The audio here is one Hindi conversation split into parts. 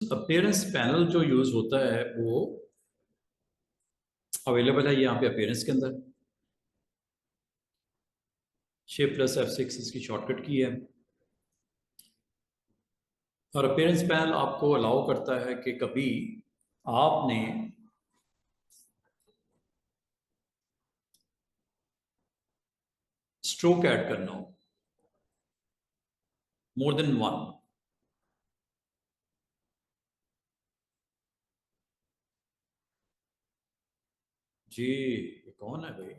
अपीयरेंस पैनल जो यूज होता है वो अवेलेबल है यहाँ पे अपीयरेंस के अंदर। Shift+F6 इसकी शॉर्टकट की है। और अपीयरेंस पैनल आपको अलाउ करता है कि कभी आपने स्ट्रोक ऐड करना हो, मोर देन वन। जी, ये कौन है भाई?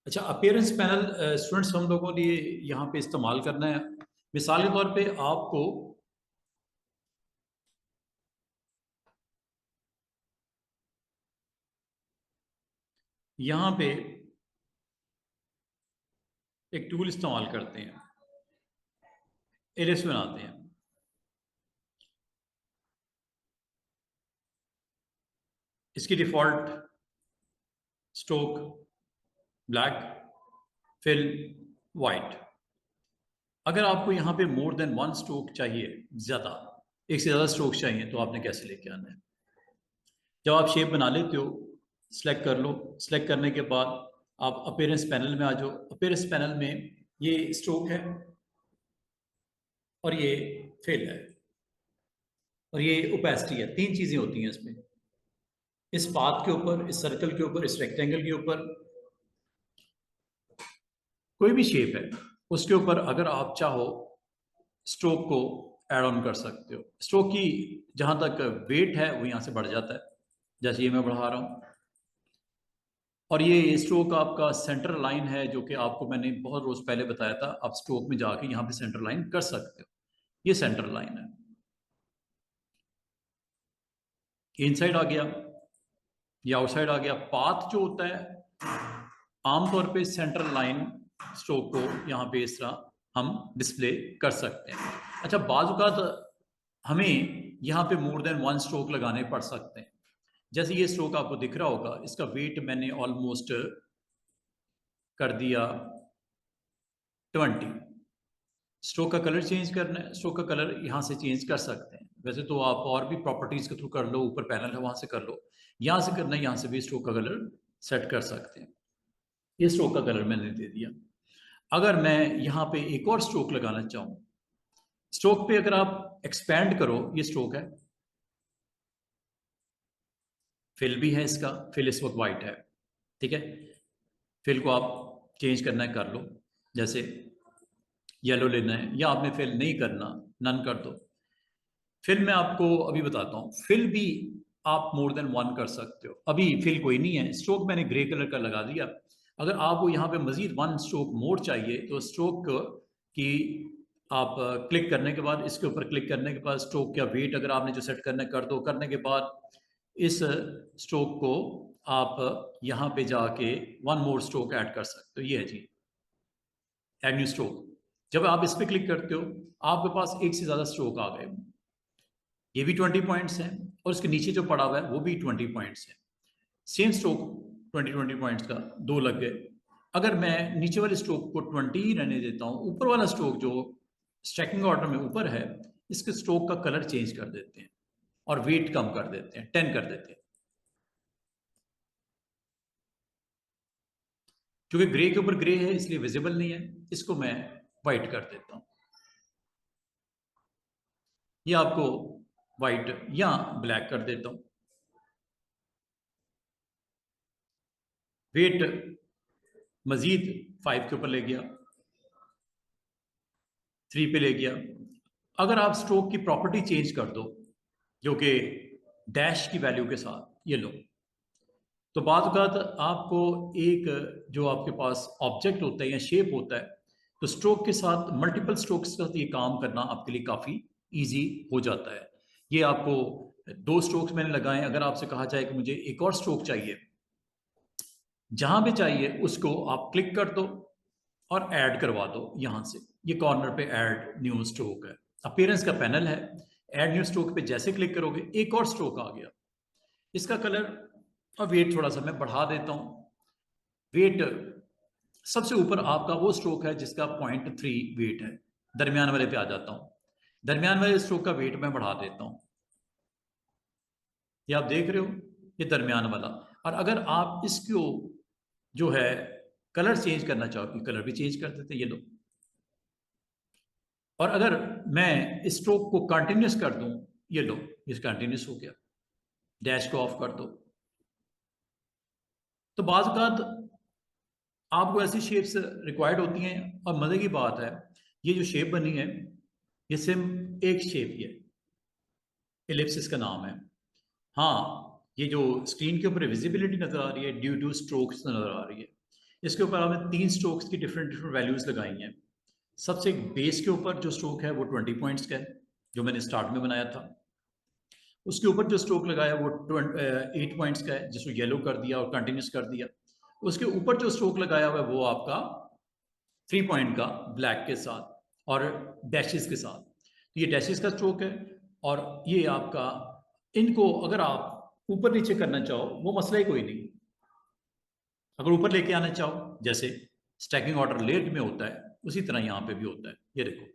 अच्छा, अपीयरेंस पैनल स्टूडेंट्स हम लोगों ने यहाँ पे इस्तेमाल करना है। मिसाल के तौर पे आपको यहाँ पे एक टूल इस्तेमाल करते हैं, एलिप्स बनाते हैं। इसकी default stroke black, fill white. अगर आपको यहाँ पे मोर देन वन स्ट्रोक चाहिए, ज्यादा, एक से ज्यादा स्ट्रोक चाहिए, तो आपने कैसे लेके आना है? जब आप शेप बना लेते हो, सिलेक्ट कर लो। सिलेक्ट करने के बाद आप अपीयरेंस पैनल में आ जाओ। अपीयरेंस पैनल में ये स्ट्रोक है और ये फिल है और ये ओपेसिटी है। तीन चीजें होती हैं इसमें। इस पाथ के ऊपर, इस सर्कल के ऊपर, इस रेक्टेंगल के ऊपर, कोई भी शेप है उसके ऊपर अगर आप चाहो स्ट्रोक को ऐड ऑन कर सकते हो। स्ट्रोक की जहां तक वेट है वो यहां से बढ़ जाता है, जैसे ये मैं बढ़ा रहा हूं। और ये स्ट्रोक आपका सेंटर लाइन है, जो कि आपको मैंने बहुत रोज पहले बताया था। आप स्ट्रोक में जाके यहाँ पे सेंटर लाइन कर सकते हो। ये सेंटर लाइन है, इनसाइड आ गया, ये आउटसाइड आ गया। पाथ जो होता है, आमतौर पे सेंटर लाइन स्ट्रोक को यहाँ पे इस तरह हम डिस्प्ले कर सकते हैं। अच्छा, बाज़ औक़ात हमें यहाँ पे मोर देन वन स्ट्रोक लगाने पड़ सकते हैं। जैसे ये स्ट्रोक आपको दिख रहा होगा, इसका वेट मैंने ऑलमोस्ट कर दिया 20। स्ट्रोक का कलर चेंज करना है, स्ट्रोक का कलर यहाँ से चेंज कर सकते हैं। वैसे तो आप और भी प्रॉपर्टीज के थ्रू कर लो, ऊपर पैनल है वहां से कर लो। यहाँ से करना है, यहाँ से भी स्ट्रोक का कलर सेट कर सकते हैं। ये स्ट्रोक का कलर मैंने दे दिया। अगर मैं यहाँ पे एक और स्ट्रोक लगाना चाहूँ, स्ट्रोक पे अगर आप एक्सपैंड करो, ये स्ट्रोक है, फिल भी है इसका, फिल इस वक्त वाइट है, ठीक है। फिल को आप चेंज करना है कर लो, जैसे येलो लेना है, या आपने फिल नहीं करना, नन कर दो। फिल मैं आपको अभी बताता हूँ, फिल भी आप मोर देन वन कर सकते हो। अभी फिल कोई नहीं है, स्ट्रोक मैंने ग्रे कलर का लगा दिया। अगर आपको यहाँ पे मजीद वन स्ट्रोक मोर चाहिए तो स्ट्रोक की आप क्लिक करने के बाद, इसके ऊपर क्लिक करने के बाद स्ट्रोक का वेट अगर आपने जो सेट करना है कर दो। करने के बाद इस स्ट्रोक को आप यहाँ पे जाके वन मोर स्ट्रोक ऐड कर सकते हो। ये है जी, ऐड न्यू स्ट्रोक। जब आप इस पर क्लिक करते हो, आपके पास एक से ज्यादा स्ट्रोक आ गए। ये भी 20 पॉइंट्स हैं और उसके नीचे जो पड़ा हुआ है वो भी 20 पॉइंट्स है। सेम स्ट्रोक 20 पॉइंट्स का दो लग गए। अगर मैं नीचे वाले स्ट्रोक को 20 ही रहने देता हूं, ऊपर वाला स्ट्रोक जो स्ट्रैकिंग ऑर्डर में ऊपर है, इसके स्ट्रोक का कलर चेंज कर देते हैं और वेट कम कर देते हैं, 10 कर देते हैं। क्योंकि ग्रे के ऊपर ग्रे है इसलिए विजिबल नहीं है, इसको मैं व्हाइट कर देता हूं। ये आपको व्हाइट या ब्लैक कर देता हूं। वेट मजीद 5 के ऊपर ले गया, 3 पे ले गया। अगर आप स्ट्रोक की प्रॉपर्टी चेंज कर दो, जो कि डैश की वैल्यू के साथ, ये लो, तो बाद आपको एक जो आपके पास ऑब्जेक्ट होता है या शेप होता है, तो स्ट्रोक के साथ, मल्टीपल स्ट्रोक्स के साथ ये काम करना आपके लिए काफ़ी ईजी हो जाता है। ये आपको दो स्ट्रोक्स मैंने लगाए। अगर आपसे कहा जाए कि मुझे एक और स्ट्रोक चाहिए, जहां भी चाहिए उसको आप क्लिक कर दो और ऐड करवा दो यहां से। ये कॉर्नर पे ऐड न्यू स्ट्रोक है, अपीयरेंस का पैनल है। ऐड न्यू स्ट्रोक पे जैसे क्लिक करोगे, एक और स्ट्रोक आ गया। इसका कलर और वेट थोड़ा सा मैं बढ़ा देता हूं। वेट सबसे ऊपर आपका वो स्ट्रोक है जिसका 0.3 वेट है, दरमियान वाले पे आ जाता हूं। दरमियान वाले स्ट्रोक का वेट मैं बढ़ा देता हूं, ये आप देख रहे हो, ये दरमियान वाला। और अगर आप इसको जो है कलर चेंज करना चाहो कि कलर भी चेंज कर देते, ये लो। और अगर मैं स्ट्रोक को कंटिन्यूस कर दूं, ये लो, ये कंटिन्यूस हो गया। डैश को ऑफ कर दो। तो बाज़ औक़ात आपको ऐसी शेप्स रिक्वायर्ड होती हैं। और मज़े की बात है, ये जो शेप बनी है, ये सिर्फ एक शेप ही है, एलिप्सिस का नाम है। हाँ, ये जो स्क्रीन के ऊपर विजिबिलिटी नज़र आ रही है ड्यू टू स्ट्रोक्स नज़र आ रही है। इसके ऊपर आपने 3 स्ट्रोक्स की डिफरेंट डिफरेंट वैल्यूज़ लगाई हैं। सबसे बेस के ऊपर जो स्ट्रोक है वो 20 पॉइंट्स का है, जो मैंने स्टार्ट में बनाया था। उसके ऊपर जो स्ट्रोक लगाया वो 8 पॉइंट्स का है, जिसको येलो कर दिया और कंटिन्यूस कर दिया। उसके ऊपर जो स्ट्रोक लगाया हुआ है वो आपका 3 पॉइंट का ब्लैक के साथ और डैशेस के साथ। तो ये डैशेस का स्ट्रोक है। और ये आपका, इनको अगर आप ऊपर नीचे करना चाहो वो मसला ही कोई नहीं। अगर ऊपर लेके आना चाहो, जैसे स्टैकिंग ऑर्डर लेट में होता है, उसी तरह यहाँ पे भी होता है। ये देखो,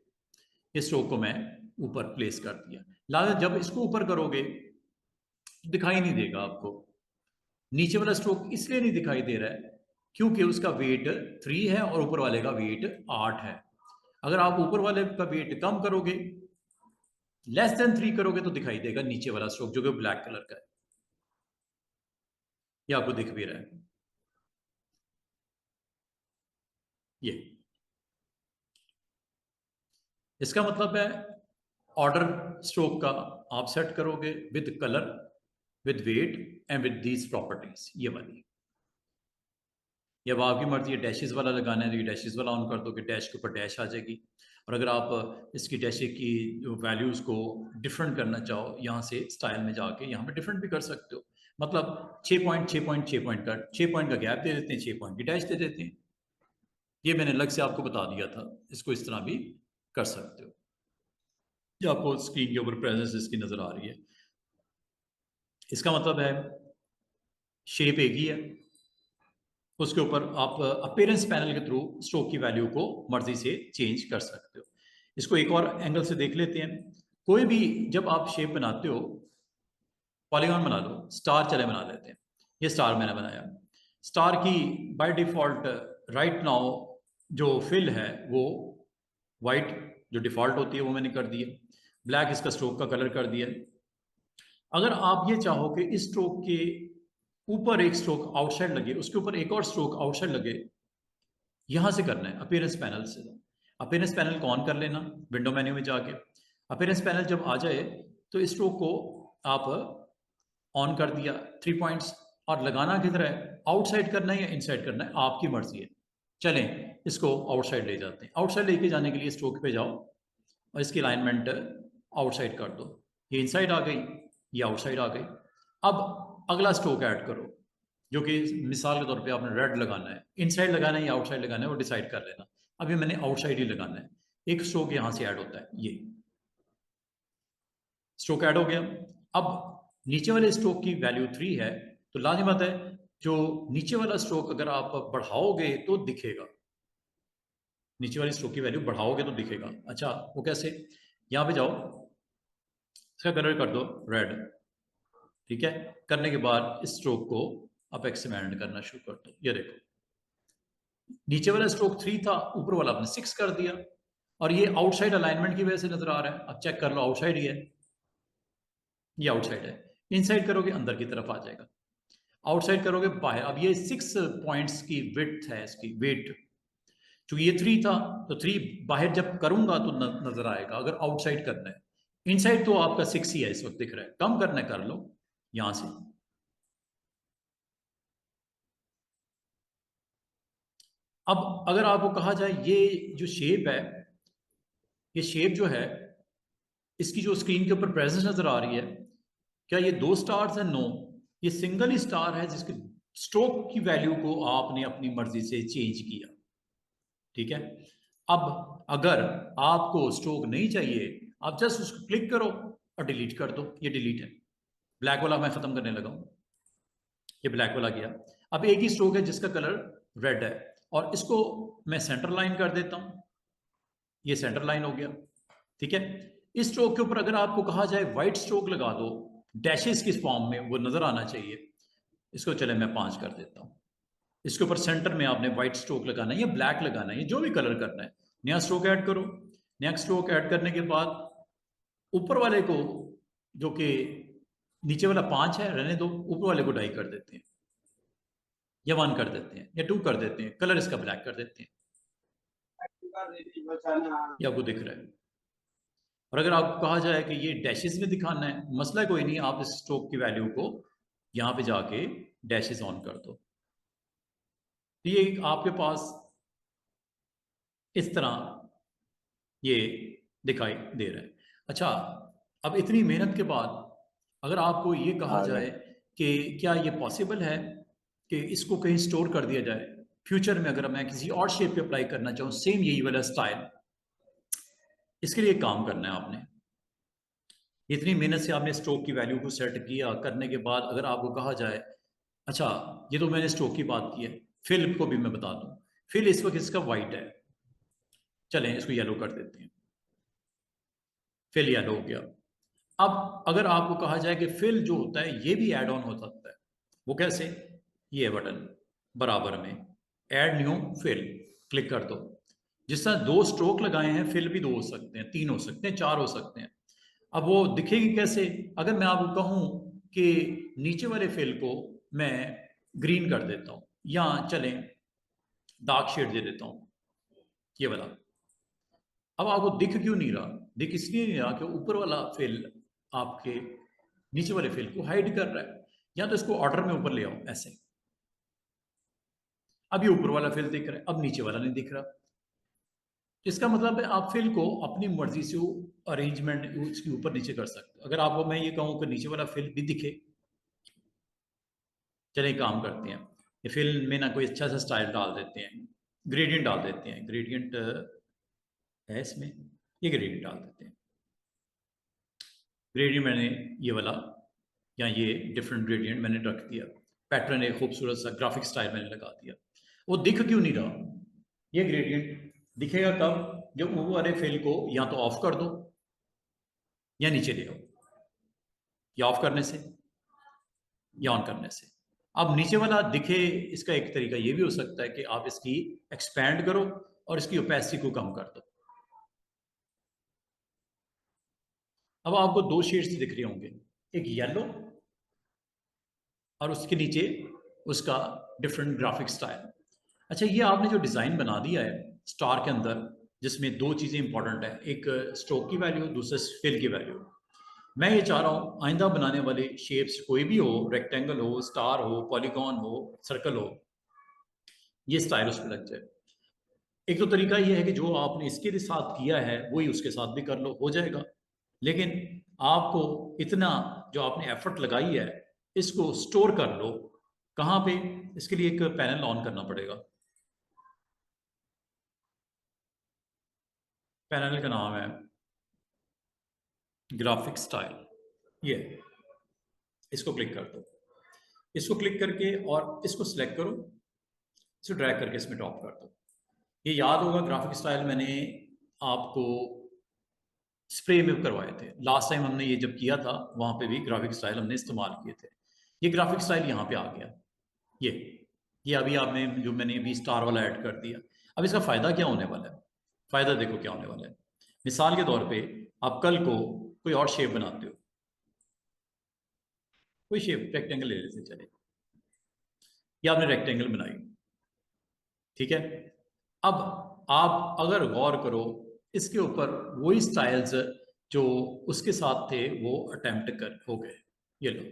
इस स्ट्रोक को मैं ऊपर प्लेस कर दिया। लाजम जब इसको ऊपर करोगे तो दिखाई नहीं देगा आपको। नीचे वाला स्ट्रोक इसलिए नहीं दिखाई दे रहा है क्योंकि उसका वेट 3 है और ऊपर वाले का वेट 8 है। अगर आप ऊपर वाले का वेट कम करोगे, लेस देन 3 करोगे, तो दिखाई देगा नीचे वाला स्ट्रोक जो कि ब्लैक कलर का है। ये आपको दिख भी रहा है। ये इसका मतलब है ऑर्डर स्ट्रोक का आप सेट करोगे with colour, with weight and with these properties, ये वाली। जब आपकी मर्जी है डैशेस वाला लगाना है तो ये डैशेस वाला ऑन कर दो कि डैश के ऊपर डैश आ जाएगी। और अगर आप इसकी डैश की जो वैल्यूज़ को डिफरेंट करना चाहो, यहाँ से स्टाइल में जाके यहाँ पे डिफरेंट भी कर सकते हो। मतलब 6 पॉइंट 6 पॉइंट 6 पॉइंट का 6 पॉइंट का गैप दे देते हैं, 6 पॉइंट की डैश दे देते हैं। ये मैंने अलग से आपको बता दिया था, इसको इस तरह भी कर सकते हो। ये आपको स्क्रीन के ऊपर प्रेजेंस इसकी नज़र आ रही है। इसका मतलब है शेप एक ही है, उसके ऊपर आप अपीयरेंस पैनल के थ्रू स्ट्रोक की वैल्यू को मर्जी से चेंज कर सकते हो। इसको एक और एंगल से देख लेते हैं। कोई भी जब आप शेप बनाते हो, पॉलीगॉन बना लो, स्टार चले बना लेते हैं। ये स्टार मैंने बनाया। स्टार की बाय डिफॉल्ट राइट नाउ जो फिल है वो वाइट जो डिफॉल्ट होती है वो मैंने कर दी है। ब्लैक इसका स्ट्रोक का कलर कर दिया। अगर आप ये चाहो कि इस स्ट्रोक के ऊपर एक स्ट्रोक आउटसाइड लगे, उसके ऊपर एक और स्ट्रोक आउटसाइड लगे, यहां से करना है अपीयरेंस पैनल से। अपीयरेंस पैनल को ऑन कर लेना विंडो मेन्यू में जाके। अपीयरेंस पैनल जब आ जाए तो इस स्ट्रोक को आप ऑन कर दिया 3 पॉइंट्स। और लगाना किधर है, आउटसाइड करना है या इनसाइड करना है, आपकी मर्जी है। चलें इसको आउटसाइड ले जाते हैं। आउटसाइड लेके जाने के लिए स्ट्रोक पे जाओ और इसकी अलाइनमेंट आउटसाइड कर दो। ये इनसाइड आ गई, ये आउटसाइड आ गई। अब अगला स्ट्रोक ऐड करो, जो कि मिसाल के तौर पे आपने रेड लगाना है। इनसाइड लगाना है या आउटसाइड लगाना है वो डिसाइड कर लेना। अभी मैंने आउटसाइड ही लगाना है। एक स्ट्रोक यहां से ऐड होता है, ये स्ट्रोक ऐड हो गया। अब नीचे वाले स्ट्रोक की वैल्यू 3 है, तो लाजिमत है जो नीचे वाला स्ट्रोक अगर आप बढ़ाओगे तो दिखेगा। नीचे वाली स्ट्रोक की वैल्यू बढ़ाओगे तो दिखेगा। अच्छा, वो कैसे? यहां पे जाओ, इसका कलर कर दो रेड। ठीक है, करने के बाद इस स्ट्रोक को आप एक्सपेंड करना शुरू कर दो। ये देखो, नीचे वाला स्ट्रोक 3 था, ऊपर वाला आपने 6 कर दिया। और ये आउटसाइड अलाइनमेंट की वजह से नजर आ रहा है। अब चेक कर लो, आउटसाइड ही है, ये आउटसाइड है। इनसाइड करोगे अंदर की तरफ आ जाएगा, आउटसाइड करोगे बाहर। अब ये 6 पॉइंट्स की विड्थ है, इसकी वेट। चूंकि ये 3 था तो 3 बाहर जब करूंगा तो नजर आएगा। अगर आउटसाइड करना है, इनसाइड तो आपका 6 ही है इस वक्त दिख रहा है। कम करना है कर लो यहां से। अब अगर आपको कहा जाए ये जो शेप है, ये शेप जो है, इसकी जो स्क्रीन के ऊपर प्रेजेंस नजर आ रही है, क्या ये 2 स्टार्स हैं? नो, ये सिंगल ही स्टार है जिसके स्ट्रोक की वैल्यू को आपने अपनी मर्जी से चेंज किया। ठीक है, अब अगर आपको स्ट्रोक नहीं चाहिए, आप जस्ट उसको क्लिक करो और डिलीट कर दो। ये डिलीट है। ब्लैक वाला मैं खत्म करने लगा हूं, ये ब्लैक वाला गया। अब एक ही स्ट्रोक है जिसका कलर रेड है, और इसको मैं सेंटर लाइन कर देता हूं। ये सेंटर लाइन हो गया। ठीक है, इस स्ट्रोक के ऊपर अगर आपको कहा जाए व्हाइट स्ट्रोक लगा दो, डैशेस किस फॉर्म में वो नजर आना चाहिए, इसको चले मैं 5 कर देता हूं। इसके ऊपर सेंटर में आपने व्हाइट स्ट्रोक लगाना है या ब्लैक लगाना है, जो भी कलर करना है। नया स्ट्रोक ऐड करो। नया स्ट्रोक ऐड करने के बाद ऊपर वाले को, जो कि नीचे वाला 5 है, रहने दो, ऊपर वाले को डाई कर देते हैं, या 1 कर देते हैं, या 2 कर देते हैं, कलर इसका ब्लैक कर देते हैं। ये आपको दिख रहा है। और अगर आपको कहा जाए कि ये डैशेस में दिखाना है, मसला कोई नहीं, आप इस स्ट्रोक की वैल्यू को यहां पे जाके डैशेस ऑन कर दो। तो ये आपके पास इस तरह ये दिखाई दे रहा है। अच्छा, अब इतनी मेहनत के बाद अगर आपको ये कहा जाए कि क्या ये पॉसिबल है कि इसको कहीं स्टोर कर दिया जाए, फ्यूचर में अगर मैं किसी और शेप पे अप्लाई करना चाहूँ सेम यही वाला स्टाइल, इसके लिए एक काम करना है आपने। इतनी मेहनत से आपने स्ट्रोक की वैल्यू को सेट किया, करने के बाद अगर आपको कहा जाए, अच्छा ये तो मैंने स्ट्रोक की बात की है, फिल को भी मैं बता दूं। फिल इस वक्त इसका वाइट है, चलें इसको येलो कर देते हैं। फिल येलो हो गया। अब अगर आपको कहा जाए कि फिल जो होता है ये भी ऐड ऑन हो सकता है, वो कैसे? ये बटन बराबर में ऐड न्यू फिल क्लिक कर दो। जिस तरह 2 स्ट्रोक लगाए हैं, फिल भी 2 हो सकते हैं, 3 हो सकते हैं, 4 हो सकते हैं। अब वो दिखेगी कैसे? अगर मैं आपको कहूं कि नीचे वाले फिल को मैं ग्रीन कर देता हूं, या चलें डार्क शेड दे देता हूं, ये वाला। अब आपको दिख क्यों नहीं रहा? दिख इसलिए नहीं रहा कि ऊपर वाला फिल आपके नीचे वाले फिल को हाइड कर रहा है। या तो इसको ऑर्डर में ऊपर ले आओ ऐसे। अब ये ऊपर वाला फिल दिख रहा है, अब नीचे वाला नहीं दिख रहा। इसका मतलब है आप फिल को अपनी मर्जी से अरेंजमेंट उसके ऊपर नीचे कर सकते हो। अगर आपको मैं ये कहूँ कि नीचे वाला फिल भी दिखे, चलिए काम करते हैं। ये फिल में ना कोई अच्छा सा स्टाइल डाल देते हैं, ग्रेडियंट डाल देते हैं। ग्रेडियंट है इसमें, ये ग्रेडियंट डाल देते हैं। ग्रेडियंट मैंने ये वाला, या ये डिफरेंट ग्रेडियंट मैंने रख दिया। पैटर्न एक खूबसूरत सा ग्राफिक स्टाइल मैंने लगा दिया। वो दिख क्यों नहीं रहा? ये ग्रेडियंट दिखेगा कब? जब वो वाले फिल को या तो ऑफ कर दो या नीचे ले आओ, या ऑफ करने से या ऑन करने से। अब नीचे वाला दिखे, इसका एक तरीका ये भी हो सकता है कि आप इसकी एक्सपैंड करो और इसकी ओपेसिटी को कम कर दो। अब आपको 2 शेड्स दिख रहे होंगे, एक येलो और उसके नीचे उसका डिफरेंट ग्राफिक स्टाइल। अच्छा, ये आपने जो डिज़ाइन बना दिया है स्टार के अंदर, जिसमें 2 चीज़ें इंपॉर्टेंट है, एक स्ट्रोक की वैल्यू, दूसरा फिल की वैल्यू। मैं ये चाह रहा हूँ आइंदा बनाने वाले शेप्स कोई भी हो, रेक्टेंगल हो, स्टार हो, पॉलीगॉन हो, सर्कल हो, ये स्टाइल उस पर लग जाए। एक तो तरीका ये है कि जो आपने इसके साथ किया है वही उसके साथ भी कर लो, हो जाएगा। लेकिन आपको इतना जो आपने एफर्ट लगाई है, इसको स्टोर कर लो। कहाँ पे? इसके लिए एक पैनल ऑन करना पड़ेगा। पैनल का नाम है ग्राफिक स्टाइल। ये, इसको क्लिक कर दो। इसको क्लिक करके और इसको सिलेक्ट करो, इसको ड्रैग करके इसमें ड्रॉप कर दो। ये याद होगा ग्राफिक स्टाइल मैंने आपको स्प्रे में करवाए थे लास्ट टाइम, हमने ये जब किया था वहां पे भी ग्राफिक स्टाइल हमने इस्तेमाल किए थे। ये ग्राफिक स्टाइल यहाँ पे आ गया। ये ये अभी आपने जो मैंने अभी स्टार वाला ऐड कर दिया। अब इसका फायदा क्या होने वाला है? फायदा देखो क्या होने वाला है। मिसाल के तौर पे आप कल को कोई और शेप बनाते हो, कोई शेप रेक्टेंगल ले लेते चले, या आपने रेक्टेंगल बनाई, ठीक है। अब आप अगर गौर करो, इसके ऊपर वही स्टाइल्स जो उसके साथ थे वो अटेम्प्ट कर हो गए। ये लो,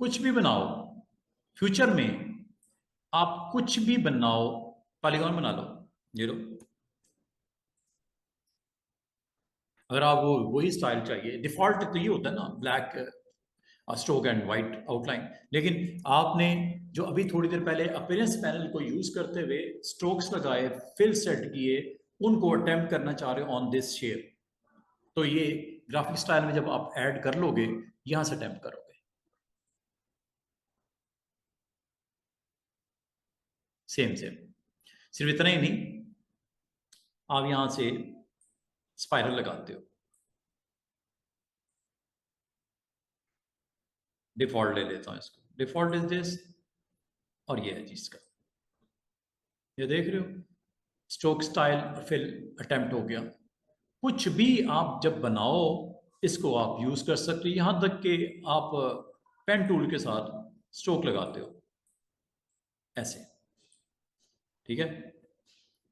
कुछ भी बनाओ फ्यूचर में, आप कुछ भी बनाओ, पॉलीगॉन बना लो, ये लो। अगर आप वो वही स्टाइल चाहिए, डिफॉल्ट तो ये होता है ना black stroke and white outline, लेकिन आपने जो अभी थोड़ी देर पहले अपीयरेंस पैनल को यूज करते हुए स्ट्रोक्स लगाए, फिल सेट किए, उनको अटेम्प्ट करना चाह रहे हो ऑन दिस शेप, तो ये ग्राफिक स्टाइल में जब आप ऐड कर लोगे, यहां से अटेम्प्ट करोगे। सेम सेम, सिर्फ इतना ही नहीं, आप यहां से स्पाइरल लगाते हो। डिफॉल्ट ले लेता हूं इसको, डिफॉल्ट इज दिस, और ये है जी इसका, ये देख रहे हो, स्ट्रोक स्टाइल फिल अटेम्प्ट हो गया। कुछ भी आप जब बनाओ इसको आप यूज कर सकते हो, यहां तक कि आप पेन टूल के साथ स्ट्रोक लगाते हो ऐसे, ठीक है।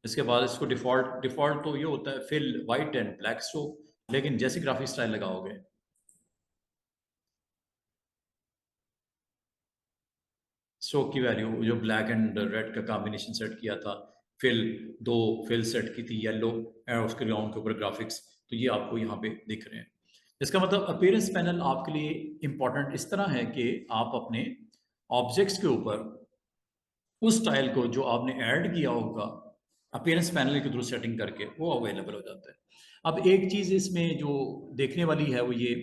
इसके बाद इसको डिफॉल्ट, डिफॉल्ट तो ये होता है fill white and black stroke, लेकिन जैसे ग्राफिक स्टाइल लगाओगे, स्ट्रोक की वैल्यू जो ब्लैक एंड रेड का कॉम्बिनेशन सेट किया था, फिल दो फिल सेट की थी येलो और उसके ग्राउंड के ऊपर ग्राफिक्स, तो ये आपको यहाँ पे दिख रहे हैं। इसका मतलब अपीयरेंस पैनल आपके लिए इंपॉर्टेंट इस तरह है कि आप अपने ऑब्जेक्ट्स के ऊपर उस स्टाइल को जो आपने ऐड किया होगा अपीयरेंस पैनल के थ्रू सेटिंग करके वो अवेलेबल हो जाता है। अब एक चीज़ इसमें जो देखने वाली है वो ये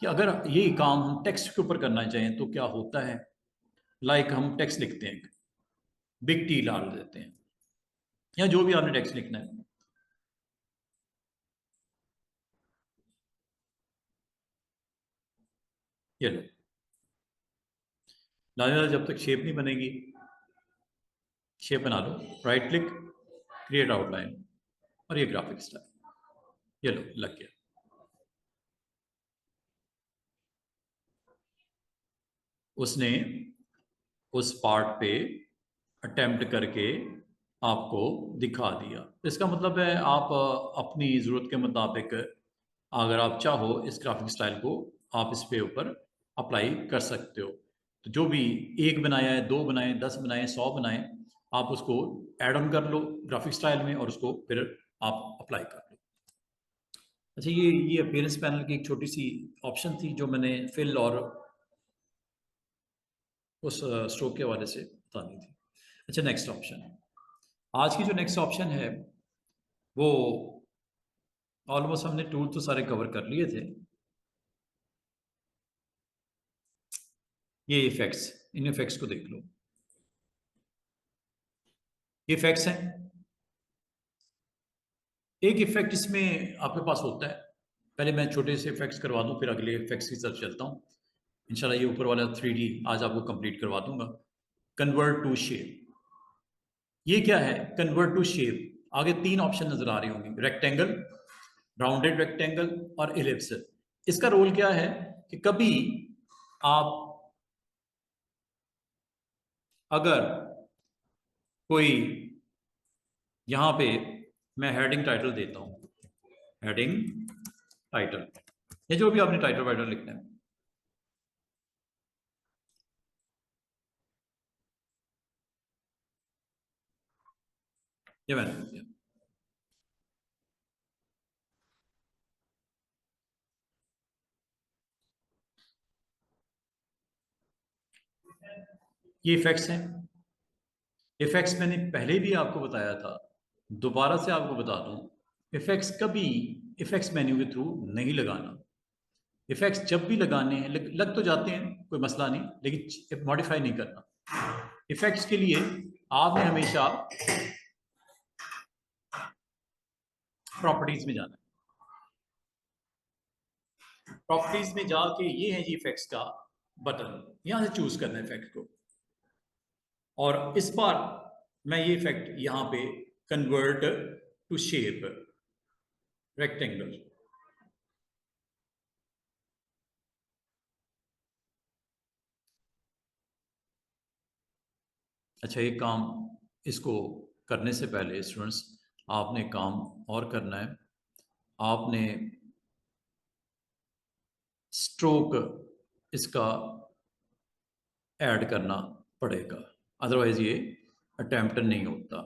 कि अगर ये काम हम टेक्स्ट के ऊपर करना चाहें तो क्या होता है, लाइक हम टेक्स्ट लिखते हैं, बिग टी डाल देते हैं, या जो भी आपने टेक्स्ट लिखना है, ये लो, लाजवाब, जब तक शेप नहीं बनेगी, शेप बना लो, राइट क्लिक, क्रिएट आउटलाइन, और ये ग्राफिक स्टाइल, ये लो लग गया। उसने उस पार्ट पे अटेम्प्ट करके आपको दिखा दिया। इसका मतलब है आप अपनी ज़रूरत के मुताबिक अगर आप चाहो इस ग्राफिक स्टाइल को आप इस पे ऊपर अप्लाई कर सकते हो। तो जो भी एक बनाया है, दो बनाए, 10 बनाए, 100 बनाए, आप उसको ऐड ऑन कर लो ग्राफिक स्टाइल में और उसको फिर आप अप्लाई कर लो। अच्छा, ये अपीयरेंस पैनल की एक छोटी सी ऑप्शन थी जो मैंने फिल और उस स्ट्रोक के हवाले से बतानी थी। अच्छा, नेक्स्ट ऑप्शन, आज की जो नेक्स्ट ऑप्शन है वो ऑलमोस्ट हमने टूल तो सारे कवर कर लिए थे। ये इफेक्ट्स, इन इफेक्ट्स को देख लो, ये इफेक्ट्स हैं। एक इफेक्ट इसमें आपके पास होता है, पहले मैं छोटे से इफेक्ट्स करवा दूं फिर अगले इफेक्ट्स की तरफ चलता हूं। इंशाल्लाह ये ऊपर वाला 3D आज आपको कंप्लीट करवा दूंगा। कन्वर्ट टू शेप, ये क्या है? कन्वर्ट टू शेप, आगे तीन ऑप्शन नजर आ रही होंगी, रेक्टेंगल, राउंडेड रेक्टेंगल और इलिप्स। इसका रोल क्या है कि कभी आप अगर कोई यहां पे, मैं हेडिंग टाइटल देता हूं, हेडिंग टाइटल, ये जो भी आपने टाइटल वाइटल लिखना है, ये मैंने लिख दिया। ये इफेक्ट्स हैं। इफेक्ट्स मैंने पहले भी आपको बताया था, दोबारा से आपको बता दूं, इफेक्ट्स कभी इफेक्ट्स मेन्यू के थ्रू नहीं लगाना। इफेक्ट्स जब भी लगाने हैं लग तो जाते हैं, कोई मसला नहीं, लेकिन मॉडिफाई नहीं करना। इफेक्ट्स के लिए आपने हमेशा प्रॉपर्टीज में जाना है। प्रॉपर्टीज में जाके ये है जी इफेक्ट्स का बटन, यहां से चूज करना है इफेक्ट को, और इस बार मैं ये इफेक्ट यहां पे कन्वर्ट टू शेप रेक्टेंगल, अच्छा ये काम, इसको करने से पहले स्टूडेंट्स आपने काम और करना है, आपने स्ट्रोक इसका ऐड करना पड़ेगा, अदरवाइज ये अटेम्प्ट नहीं होता।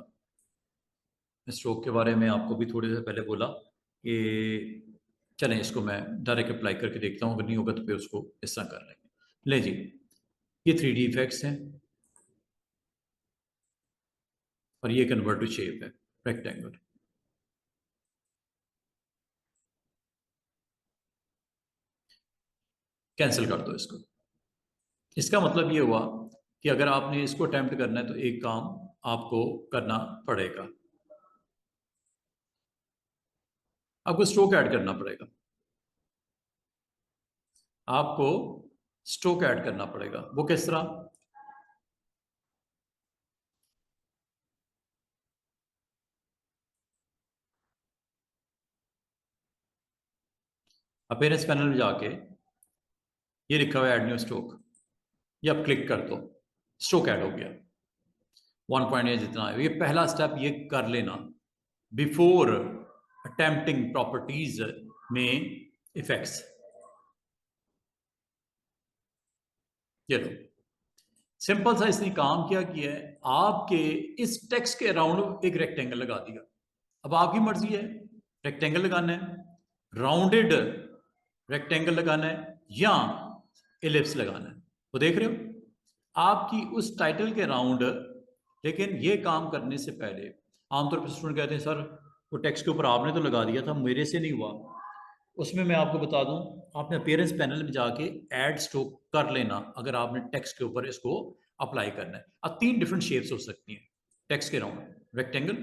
स्ट्रोक के बारे में आपको भी थोड़ी देर पहले बोला कि चलें इसको मैं डायरेक्ट अप्लाई करके देखता हूँ, अगर नहीं होगा तो फिर उसको इस तरह कर लेंगे। ले जी, ये 3D इफेक्ट्स हैं और ये कन्वर्ट टू शेप है रेक्टेंगल। कैंसिल कर दो इसको। इसका मतलब ये हुआ कि अगर आपने इसको अटेम्प्ट करना है तो एक काम आपको करना पड़ेगा। आपको स्ट्रोक ऐड करना पड़ेगा, आपको स्ट्रोक ऐड करना पड़ेगा। वो किस तरह? अपीयरेंस पैनल में जाके ये लिखा हुआ है ऐड न्यू स्ट्रोक, ये आप क्लिक कर दो, स्ट्रोक ऐड हो गया। 1 पॉइंट ये जितना है, ये पहला स्टेप ये कर लेना बिफोर अटेम्प्टिंग प्रॉपर्टीज में इफेक्ट्स। ये लो, सिंपल सा इसने काम क्या किया है, आपके इस टेक्स्ट के अराउंड एक रेक्टेंगल लगा दिया। अब आपकी मर्जी है रेक्टेंगल लगाना है, राउंडेड रेक्टेंगल लगाना है, या इलिप्स लगाना है। वो देख रहे हो आपकी उस टाइटल के राउंड। लेकिन ये काम करने से पहले आमतौर पर स्टूडेंट कहते हैं सर वो टेक्स्ट के ऊपर आपने तो लगा दिया था, मेरे से नहीं हुआ। उसमें मैं आपको बता दूं, आपने अपीयरेंस पैनल में जाके ऐड स्ट्रोक कर लेना अगर आपने टेक्स्ट के ऊपर इसको अप्लाई करना है। अब 3 डिफरेंट शेप्स हो सकती हैं टेक्स्ट के राउंड, रेक्टेंगल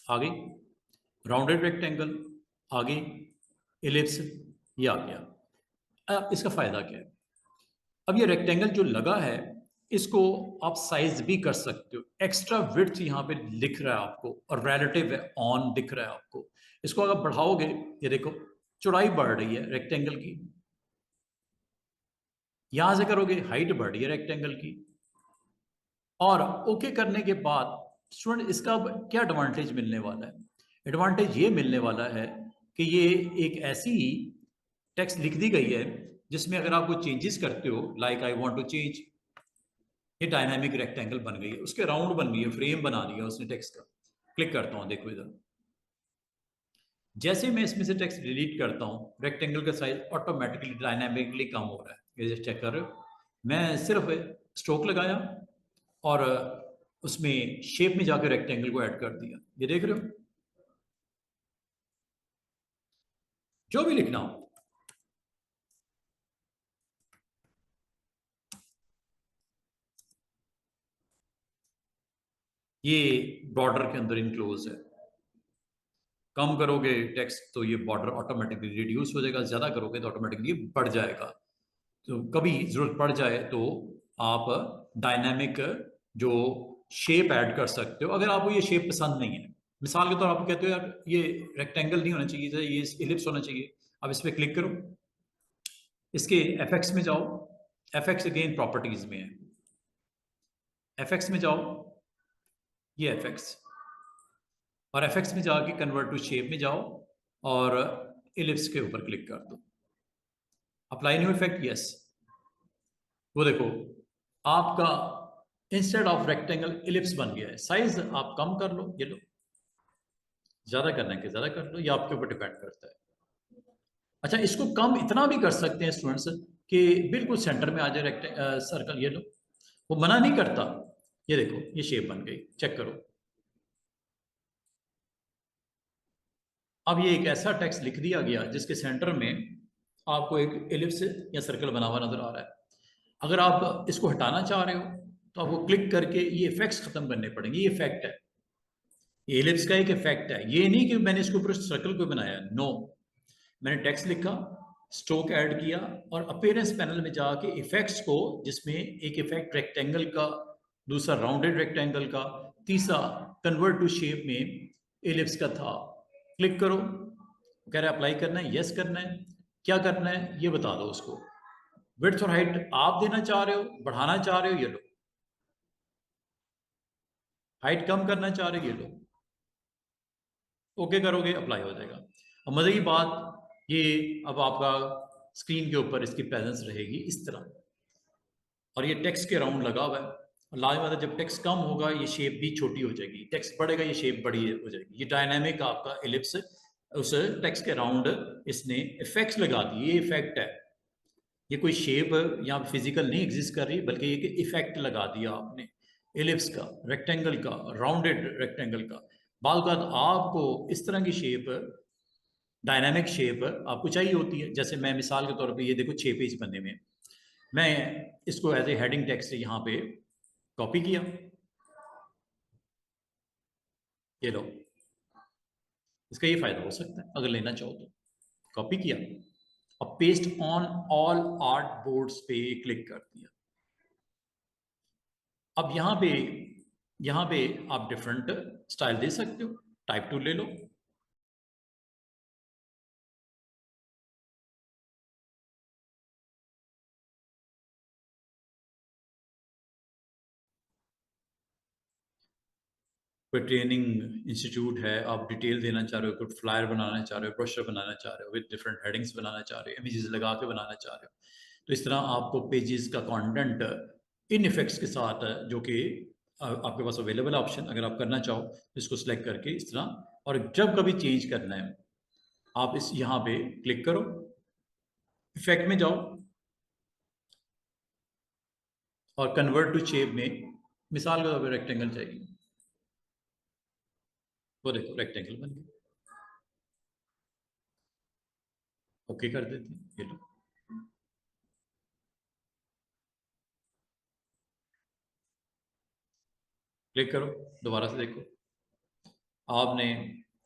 आ गई, राउंडेड रेक्टेंगल आ गई, इलिप्स ये आ गया। अब इसका फायदा क्या है? अब ये रेक्टेंगल जो लगा है इसको आप साइज भी कर सकते हो। एक्स्ट्रा विड्थ यहाँ पे लिख रहा है आपको और रिलेटिव है ऑन दिख रहा है आपको। इसको अगर बढ़ाओगे, ये देखो चौड़ाई बढ़ रही है रेक्टेंगल की, यहां से करोगे हाइट बढ़ रही है रेक्टेंगल की। और ओके करने के बाद स्टूडेंट इसका अब क्या एडवांटेज मिलने वाला है? एडवांटेज ये मिलने वाला है कि ये एक ऐसी टेक्स्ट लिख दी गई है जिसमें अगर आप कोई चेंजेस करते हो, like I want to change, ये डायनामिक रेक्टेंगल बन गई है, उसके राउंड बन गई है, फ्रेम बना दिया उसने टेक्स्ट का। क्लिक करता हूं, देखो इधर जैसे मैं इसमें से टेक्स्ट डिलीट करता हूं, रेक्टेंगल का साइज ऑटोमेटिकली डायनामिकली कम हो रहा है। ये चेक कर रहे हो, मैं सिर्फ स्ट्रोक लगाया और उसमें शेप में जाकर रेक्टेंगल को ऐड कर दिया। ये देख रहे हो, जो भी लिखना हो ये बॉर्डर के अंदर इनक्लोज है। कम करोगे टेक्स्ट तो ये बॉर्डर ऑटोमेटिकली रिड्यूस हो जाएगा, ज्यादा करोगे तो ऑटोमेटिकली बढ़ जाएगा। तो कभी जरूरत पड़ जाए तो आप डायनामिक जो शेप ऐड कर सकते हो, अगर आपको ये शेप पसंद नहीं है। मिसाल के तौर आप कहते हो यार ये रेक्टेंगल नहीं होना चाहिए, ये इलिप्स होना चाहिए। अब इस पर क्लिक करो, इसके एफेक्ट्स में जाओ, एफेक्ट्स अगेन प्रॉपर्टीज में है, एफेक्ट्स में जाओ, ये एफेक्ट्स, और एफेक्ट्स में जाके कन्वर्ट टू शेप में जाओ और इलिप्स के ऊपर क्लिक कर दो, अप्लाई न्यू इफेक्ट, यस। वो देखो आपका इंस्टेड ऑफ रेक्टेंगल इलिप्स बन गया है। साइज आप कम कर लो, ये लो, ज्यादा करना है कि ज्यादा कर लो, ये आपके ऊपर डिपेंड करता है। अच्छा, इसको कम इतना भी कर सकते हैं स्टूडेंट्स कि बिल्कुल सेंटर में आ जाए सर्कल, ये लो, वो मना नहीं करता। ये देखो ये शेप बन गई, चेक करो। अब ये एक ऐसा टेक्स्ट लिख दिया गया जिसके सेंटर में आपको एक एलिप्स या सर्कल बना हुआ नजर आ रहा है। अगर आप इसको हटाना चाह रहे हो तो आपको क्लिक करके ये इफेक्ट्स खत्म करने पड़ेंगे। ये इफेक्ट है, ये एलिप्स का एक इफेक्ट है, ये नहीं कि मैंने इसके ऊपर सर्कल को बनाया, नो। मैंने टेक्स्ट लिखा, स्ट्रोक ऐड किया और अपीयरेंस पैनल में जाके इफेक्ट्स को, जिसमें एक इफेक्ट रेक्टेंगल का, दूसरा राउंडेड रेक्टेंगल का, तीसरा कन्वर्ट टू शेप में एलिप्स का था, क्लिक करो। कह रहे अप्लाई करना है, यस करना है, क्या करना है ये बता दो उसको। विड्थ और हाइट आप देना चाह रहे हो, बढ़ाना चाह रहे हो, ये लो। हाइट कम करना चाह रहे हो, ये लो। ओके करोगे, अप्लाई हो जाएगा। और मजे की बात ये, अब आपका स्क्रीन के ऊपर इसकी प्रेजेंस रहेगी इस तरह, और ये टेक्स्ट के राउंड लगा हुआ है। और लाजमी बात है, जब टेक्स्ट कम होगा ये शेप भी छोटी हो जाएगी, टेक्स्ट बढ़ेगा ये शेप बड़ी हो जाएगी। ये डायनामिक आपका एलिप्स, उस टेक्स्ट के राउंड इसने इफेक्ट्स लगा दिए, ये इफेक्ट है। ये कोई शेप या फिजिकल नहीं एग्जिस्ट कर रही, बल्कि ये इफेक्ट लगा दिया आपने एलिप्स का, रेक्टेंगल का, राउंडेड रेक्टेंगल का। बाद आपको इस तरह की शेप, डायनामिक शेप आपको चाहिए होती है। जैसे मैं मिसाल के तौर पे, ये देखो 6 पेज बनने में, मैं इसको एज ए हेडिंग टेक्स्ट यहाँ पे कॉपी किया, ये लो, इसका ये फायदा हो सकता है अगर लेना चाहो तो। कॉपी किया, अब paste on all art boards पे क्लिक कर दिया। अब यहां पे आप डिफरेंट स्टाइल दे सकते हो, टाइप टूल ले लो, कोई ट्रेनिंग इंस्टीट्यूट है, आप डिटेल देना चाह रहे हो, कोई फ्लायर बनाना चाह रहे हो, ब्रोशर बनाना चाह रहे हो, विद डिफरेंट हेडिंग्स बनाना चाह रहे हो, इमेजेस लगा के बनाना चाह रहे हो, तो इस तरह आपको पेजेस का कंटेंट इन इफेक्ट्स के साथ, जो कि आपके पास अवेलेबल ऑप्शन, अगर आप करना चाहो तो इसको सिलेक्ट करके इस तरह, और जब कभी चेंज करना है आप इस यहाँ पे क्लिक करो, इफेक्ट में जाओ और कन्वर्ट टू शेप में, मिसाल के तौर पर रेक्टेंगल चाहिए, वो देखो रेक्टेंगल बन गया। ओके कर देते हैं, ये लो, क्लिक करो, दोबारा से देखो, आपने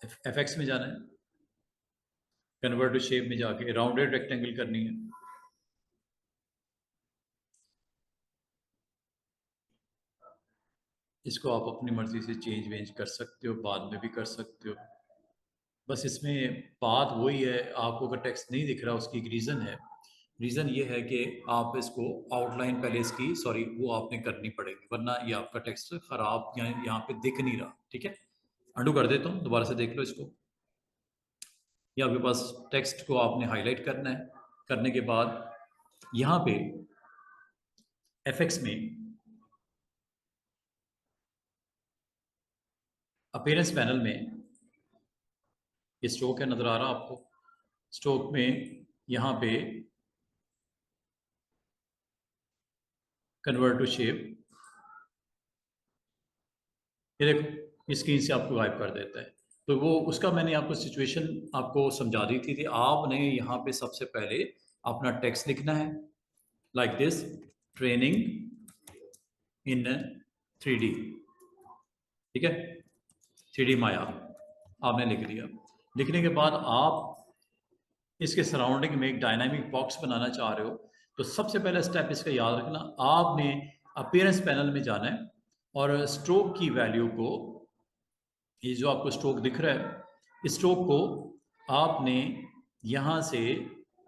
एफएक्स में जाना है, कन्वर्ट टू शेप में जाके राउंडेड रेक्टेंगल करनी है। इसको आप अपनी मर्जी से चेंज वेंज कर सकते हो, बाद में भी कर सकते हो। बस इसमें बात वही है, आपको अगर टेक्स्ट नहीं दिख रहा उसकी एक रीज़न है। रीज़न ये है कि आप इसको आउटलाइन पहले इसकी, सॉरी, वो आपने करनी पड़ेगी, वरना ये आपका टेक्स्ट ख़राब यहाँ पे दिख नहीं रहा। ठीक है, अंडू कर देता हूँ, दोबारा से देख लो इसको। ये आपके पास टेक्स्ट को आपने हाईलाइट करना है, करने के बाद यहाँ पे एफएक्स में अपीयरेंस पैनल में ये स्ट्रोक है, नज़र आ रहा आपको? स्ट्रोक में यहाँ पे कन्वर्ट टू शेप, ये देखो स्क्रीन से आपको गायब कर देता है। तो वो उसका मैंने आपको सिचुएशन आपको समझा दी थी, आपने यहाँ पे सबसे पहले अपना टेक्स्ट लिखना है, like this, training in 3D। ठीक है, 3D माया आपने लिख दिया। लिखने के बाद आप इसके सराउंडिंग में एक डायनामिक बॉक्स बनाना चाह रहे हो, तो सबसे पहला स्टेप इसका याद रखना, आपने अपीयरेंस पैनल में जाना है और स्ट्रोक की वैल्यू को, ये जो आपको स्ट्रोक दिख रहा है, इस स्ट्रोक को आपने यहाँ से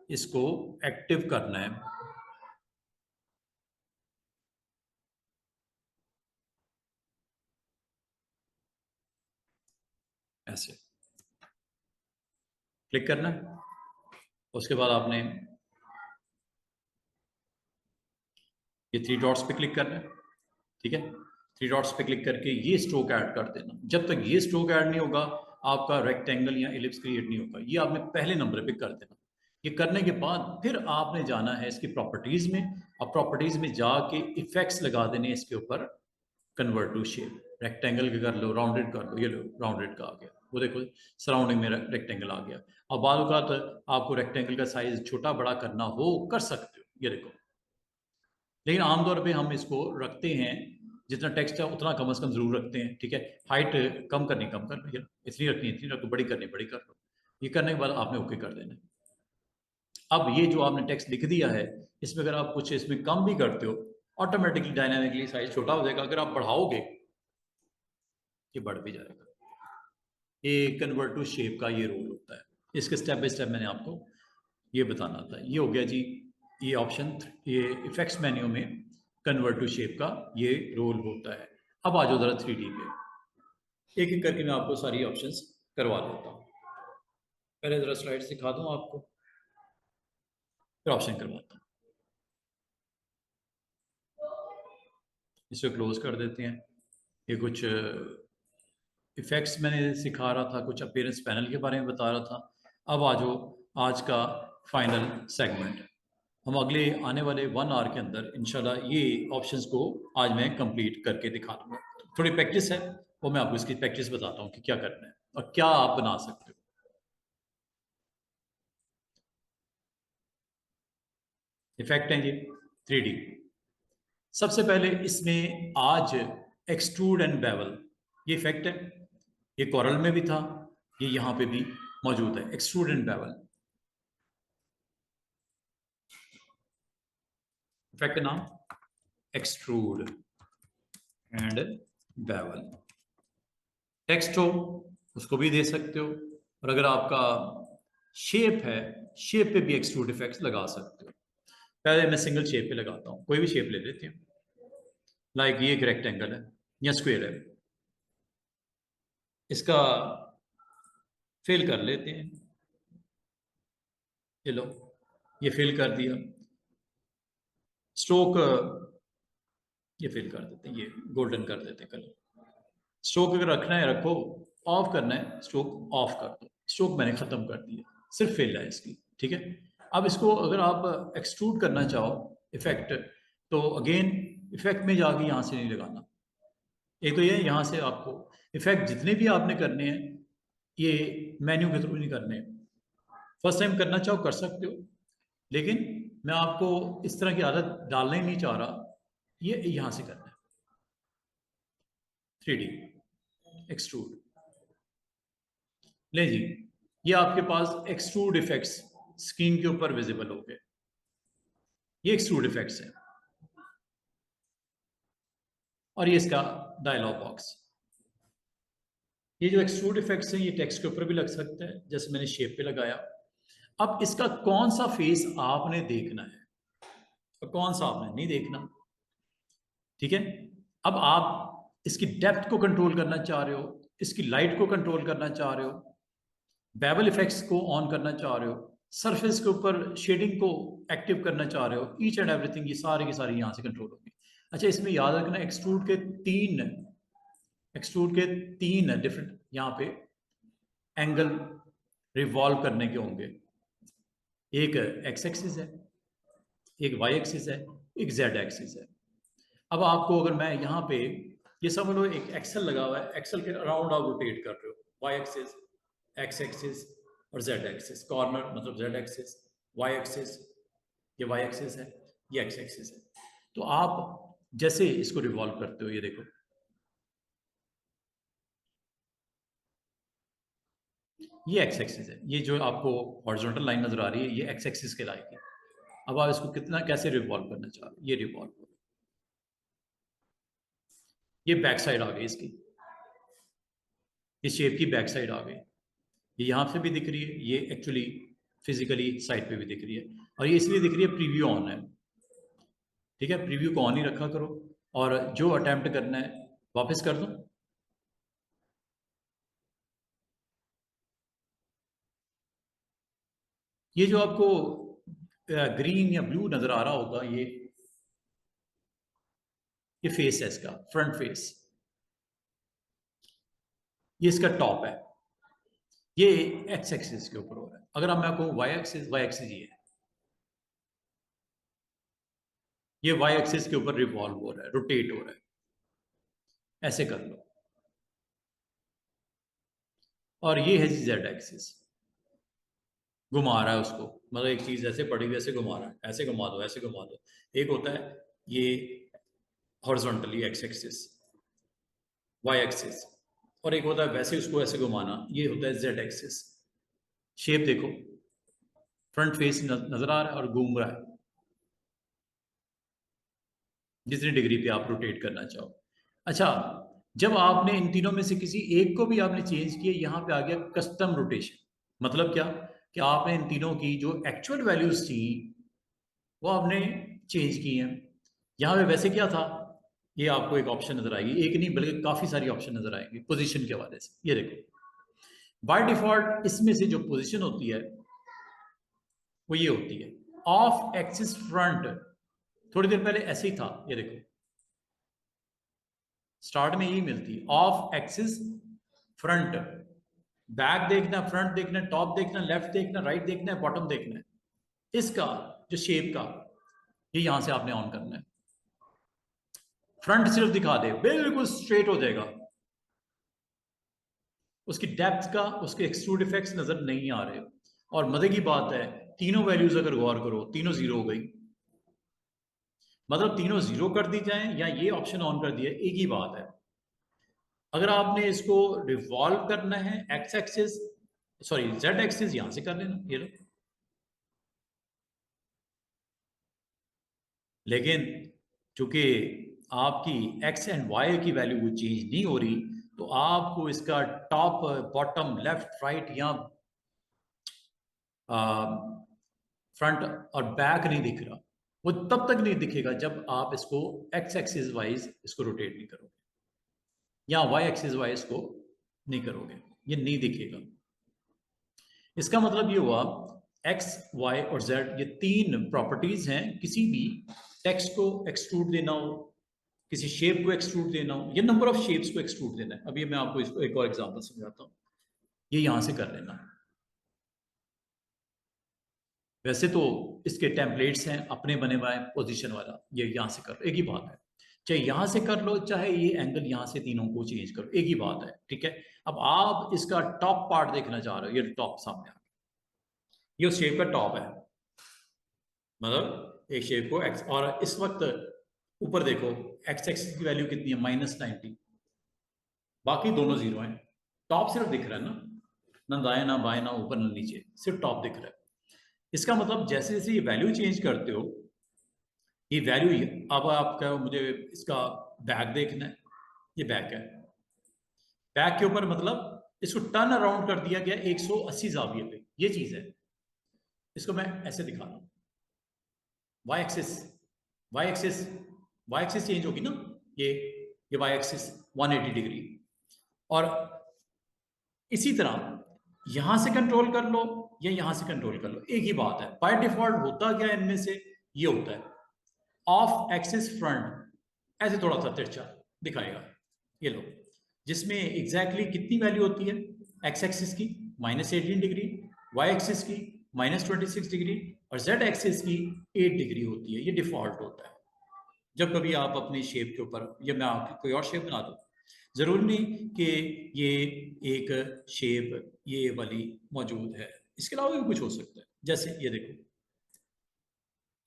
इसको एक्टिव करना है। ऐसे क्लिक करना है, उसके बाद आपने ये 3 डॉट्स पे क्लिक करना है। ठीक है, 3 डॉट्स पे क्लिक करके ये स्ट्रोक ऐड कर देना। जब तक ये स्ट्रोक ऐड नहीं होगा आपका रेक्टेंगल या इलिप्स क्रिएट नहीं होगा, ये आपने पहले नंबर पे कर देना। ये करने के बाद फिर आपने जाना है इसकी प्रॉपर्टीज में, और प्रॉपर्टीज में जाके इफेक्ट्स लगा देने इसके ऊपर, कन्वर्ट टू शेप, रेक्टेंगल के कर लो, राउंडेड कर लो, ये लो राउंडेड का आ गया, वो देखो सराउंडिंग में रेक्टेंगल आ गया। और बाद औक़ात आपको रेक्टेंगल का साइज छोटा बड़ा करना हो कर सकते हो, ये देखो। लेकिन आमतौर पे हम इसको रखते हैं, जितना टेक्स्ट है उतना कम से कम जरूर रखते हैं। ठीक है, हाइट कम करनी कम कर लो, इतनी रखनी इतनी रख लो, बड़ी करनी बड़ी कर लो। ये करने के बाद आपने ओके कर देना है। अब ये जो आपने टेक्स्ट लिख दिया है, इसमें अगर आप कुछ इसमें कम भी करते हो, ऑटोमेटिकली डायनामिकली साइज छोटा हो जाएगा। अगर आप बढ़ाओगे ये बढ़ भी जाएगा। ये कन्वर्ट टू शेप का ये रोल होता है। इसके स्टेप बाय स्टेप मैंने आपको ये बताना था। ये हो गया जी, ये ऑप्शन, ये इफेक्ट्स मेन्यू में कन्वर्ट टू शेप का ये रोल होता है। अब आ जाओ जरा 3D पे, एक एक करके मैं आपको सारी ऑप्शंस करवा देता हूँ। पहले जरा स्लाइड दिखा दूँ आपको, फिर ऑप्शन करवाता हूँ। इसे क्लोज कर देते हैं। ये कुछ इफेक्ट्स मैंने सिखा रहा था, कुछ अपीयरेंस पैनल के बारे में बता रहा था। अब आ जाओ आज का फाइनल सेगमेंट। हम अगले आने वाले 1 आवर के अंदर इंशाल्लाह ये ऑप्शंस को आज मैं कंप्लीट करके दिखा दूंगा। थोड़ी प्रैक्टिस है, वो मैं आपको इसकी प्रैक्टिस बताता हूँ कि क्या करना है और क्या आप बना सकते हो। इफेक्ट है ये 3D। सबसे पहले इसमें आज एक्सट्रूड एंड बेवल, ये इफेक्ट है, ये कोरल में भी था, ये यहां पे भी मौजूद है, एक्सट्रूड एंड बेवल। इफेक्ट का नाम एक्सट्रूड एंड बेवल। टेक्स्ट हो उसको भी दे सकते हो, और अगर आपका शेप है, शेप पे भी एक्सट्रूड इफेक्ट्स लगा सकते हो। पहले मैं सिंगल शेप पे लगाता हूं, कोई भी शेप ले लेते हैं, लाइक ये एक रेक्टेंगल है या स्क्वायर है, इसका फिल कर लेते हैं। चलो ये फिल कर दिया, स्ट्रोक ये फिल कर देते हैं, ये गोल्डन कर देते हैं कलर। स्ट्रोक अगर रखना है रखो, ऑफ करना है स्ट्रोक ऑफ कर दो। स्ट्रोक मैंने खत्म कर दिया, सिर्फ फिल है इसकी, ठीक है। अब इसको अगर आप एक्सट्रूड करना चाहो इफेक्ट, तो अगेन इफेक्ट में जाके यहां से नहीं लगाना। एक तो ये यहां से आपको इफेक्ट जितने भी आपने करने हैं ये मेन्यू के थ्रू नहीं करने। फर्स्ट टाइम करना चाहो कर सकते हो, लेकिन मैं आपको इस तरह की आदत डालना ही नहीं चाह रहा। ये यहां से करना है 3D एक्सट्रूड। ले जी, ये आपके पास एक्सट्रूड इफेक्ट्स स्क्रीन के ऊपर विजिबल हो गए। ये एक्सट्रूड इफेक्ट्स है, और ये इसका डायलॉग बॉक्स। ये जो एक्सट्रूड इफेक्ट्स हैं ये टेक्स्ट के ऊपर भी लग सकता है, जैसे मैंने शेप पे लगाया। अब इसका कौन सा फेस आपने देखना है और कौन सा आपने नहीं देखना, ठीक है। अब आप इसकी डेप्थ को कंट्रोल करना चाह रहे हो, इसकी लाइट को कंट्रोल करना चाह रहे हो, बेवल इफेक्ट्स को ऑन करना चाह रहे हो, सरफेस के ऊपर शेडिंग को एक्टिव करना चाह रहे हो, ईच एंड एवरीथिंग ये सारी की सारी यहां से कंट्रोल होगी। अच्छा, इसमें याद रखना एक्सट्रूड के तीन डिफरेंट यहाँ पे एंगल रिवॉल्व करने के होंगे। एक एक्स एक्सिस है, एक वाई एक्सिस है, एक जेड एक्सिस है। अब आपको अगर मैं यहाँ पे ये समझ लो एक एक्सेल लगा हुआ है, एक्सेल के अराउंड आप रोटेट कर रहे हो, वाई एक्सिस, एक्स एक्सिस और जेड एक्सिस। कॉर्नर मतलब जेड एक्सिस, वाई एक्सिस ये वाई एक्सिस है, ये एक्स एक्सिस है। तो आप जैसे इसको रिवॉल्व करते हो, ये देखो ये एक्स एक्सिस है, ये जो आपको हॉरिजॉन्टल लाइन नजर आ रही है ये एक्स एक्सिस कहलाएगी। अब आप इसको कितना कैसे रिवॉल्व करना चाह रहे हो, ये रिवॉल्व करो। ये बैक साइड आ गई इसकी, इस शेप की बैक साइड आ गई। ये यहाँ से भी दिख रही है, ये एक्चुअली फिजिकली साइड पे भी दिख रही है, और ये इसलिए दिख रही है प्रीव्यू ऑन है, ठीक है। प्रीव्यू को ऑन ही रखा करो, और जो अटेम्प्ट करना है वापस कर दो। ये जो आपको ग्रीन या ब्लू नजर आ रहा होगा, ये फेस है इसका, फ्रंट फेस, ये इसका टॉप है, ये एक्स एक्सिस के ऊपर हो रहा है। अगर अब मैं आपको वाई एक्सिस ये है, ये वाई एक्सिस के ऊपर रिवॉल्व हो रहा है, रोटेट हो रहा है, ऐसे कर लो। और ये है जेड एक्सिस, घुमा रहा है उसको, मतलब एक चीज ऐसे पड़ी हुई ऐसे घुमा रहा है, ऐसे घुमा दो ऐसे घुमा दो। एक होता है ये horizontally X axis, Y axis, और एक होता है वैसे उसको ऐसे घुमाना, ये होता है जेड एक्सिस। शेप देखो, फ्रंट फेस नजर आ रहा है और घूम रहा है जितनी डिग्री पे आप रोटेट करना चाहो। अच्छा, जब आपने इन तीनों में से किसी एक को भी आपने चेंज किया, यहां पे आ गया कस्टम रोटेशन। मतलब क्या, कि आपने इन तीनों की जो एक्चुअल वैल्यूज थी वो आपने चेंज की हैं। यहाँ पे वैसे क्या था, ये आपको एक ऑप्शन नजर आएगी, एक नहीं बल्कि काफी सारी ऑप्शन नजर आएंगी पोजीशन के हवाले से। ये देखो, बाय डिफॉल्ट इसमें से जो पोजीशन होती है वो ये होती है ऑफ एक्सिस फ्रंट। थोड़ी देर पहले ऐसे ही था, ये देखो स्टार्ट में यही मिलती है ऑफ एक्सिस फ्रंट। बैक देखना, फ्रंट देखना, टॉप देखना, लेफ्ट देखना, राइट देखना है, बॉटम देखना है। इसका जो शेप का, ये यहां से आपने ऑन करना है। फ्रंट सिर्फ दिखा दे, बिल्कुल स्ट्रेट हो जाएगा, उसकी डेप्थ का, उसके एक्सट्रूड इफेक्ट्स नजर नहीं आ रहे। और मजे की बात है, तीनों वैल्यूज अगर गौर करो तीनों जीरो हो गई, मतलब तीनों जीरो कर दी जाए या ये ऑप्शन ऑन कर दिया, एक ही बात है। अगर आपने इसको रिवॉल्व करना है x axis sorry Z axis यहां से कर लेना, ये लो। लेकिन चूंकि आपकी एक्स एंड वाई की वैल्यू चेंज नहीं हो रही, तो आपको इसका टॉप बॉटम लेफ्ट राइट या फ्रंट और बैक नहीं दिख रहा। वो तब तक नहीं दिखेगा जब आप इसको एक्स एक्सिस वाइज इसको रोटेट नहीं करोगे, या वाई एक्सिस वाइज को नहीं करोगे, ये नहीं दिखेगा। इसका मतलब ये हुआ एक्स वाई और जेड ये तीन प्रॉपर्टीज हैं किसी भी टेक्स्ट को एक्सट्रूड देना हो, किसी शेप को एक्सट्रूड देना हो, या नंबर ऑफ शेप्स को एक्सट्रूड देना है। अभी मैं आपको इसको एक और एग्जांपल समझाता हूँ, ये यहां से कर लेना। वैसे तो इसके टेम्पलेट्स हैं अपने बने हुए पोजीशन वाला, ये यहां से कर लो, एक ही बात है। चाहे यहां से कर लो, चाहे ये एंगल यहां से तीनों को चेंज करो, एक ही बात है, ठीक है। अब आप इसका टॉप पार्ट देखना चाह रहे हो, ये टॉप सामने आ गया, ये उस शेप का टॉप है। मतलब एक शेप को एक्स, और इस वक्त ऊपर देखो एक्स एक्सिस की वैल्यू कितनी है, -90, बाकी दोनों जीरो हैं। टॉप सिर्फ दिख रहा है ना दाएं ना बाएं ना ऊपर ना नीचे, सिर्फ टॉप दिख रहा है। इसका मतलब जैसे जैसे ये वैल्यू चेंज करते हो, ये वैल्यू, अब आप कहो मुझे इसका बैक देखना है, ये बैक है, बैक के ऊपर मतलब इसको टर्न अराउंड कर दिया गया 180 जाविये पे, ये चीज है। इसको मैं ऐसे दिखा रहा हूं, Y axis, Y axis, Y axis change होगी ना, ये वाई एक्सिस 180 डिग्री, और इसी तरह यहां से कंट्रोल कर लो या यहां से कंट्रोल कर लो, एक ही बात है। बाय डिफॉल्ट होता क्या इनमें से, ये होता है ऑफ एक्सिस फ्रंट, ऐसे थोड़ा सा तिरछा दिखाएगा, ये लो, जिसमें एग्जैक्टली कितनी वैल्यू होती है एक्स एक्सिस की -18 डिग्री, वाई एक्सिस की -26 डिग्री, और जेड एक्सिस की 8 डिग्री होती है। ये डिफॉल्ट होता है जब कभी आप अपनी शेप के ऊपर, या मैं आपकी कोई और शेप बना दूं, जरूरी नहीं कि ये एक शेप ये वाली मौजूद है, इसके अलावा भी कुछ हो सकता है। जैसे ये देखो,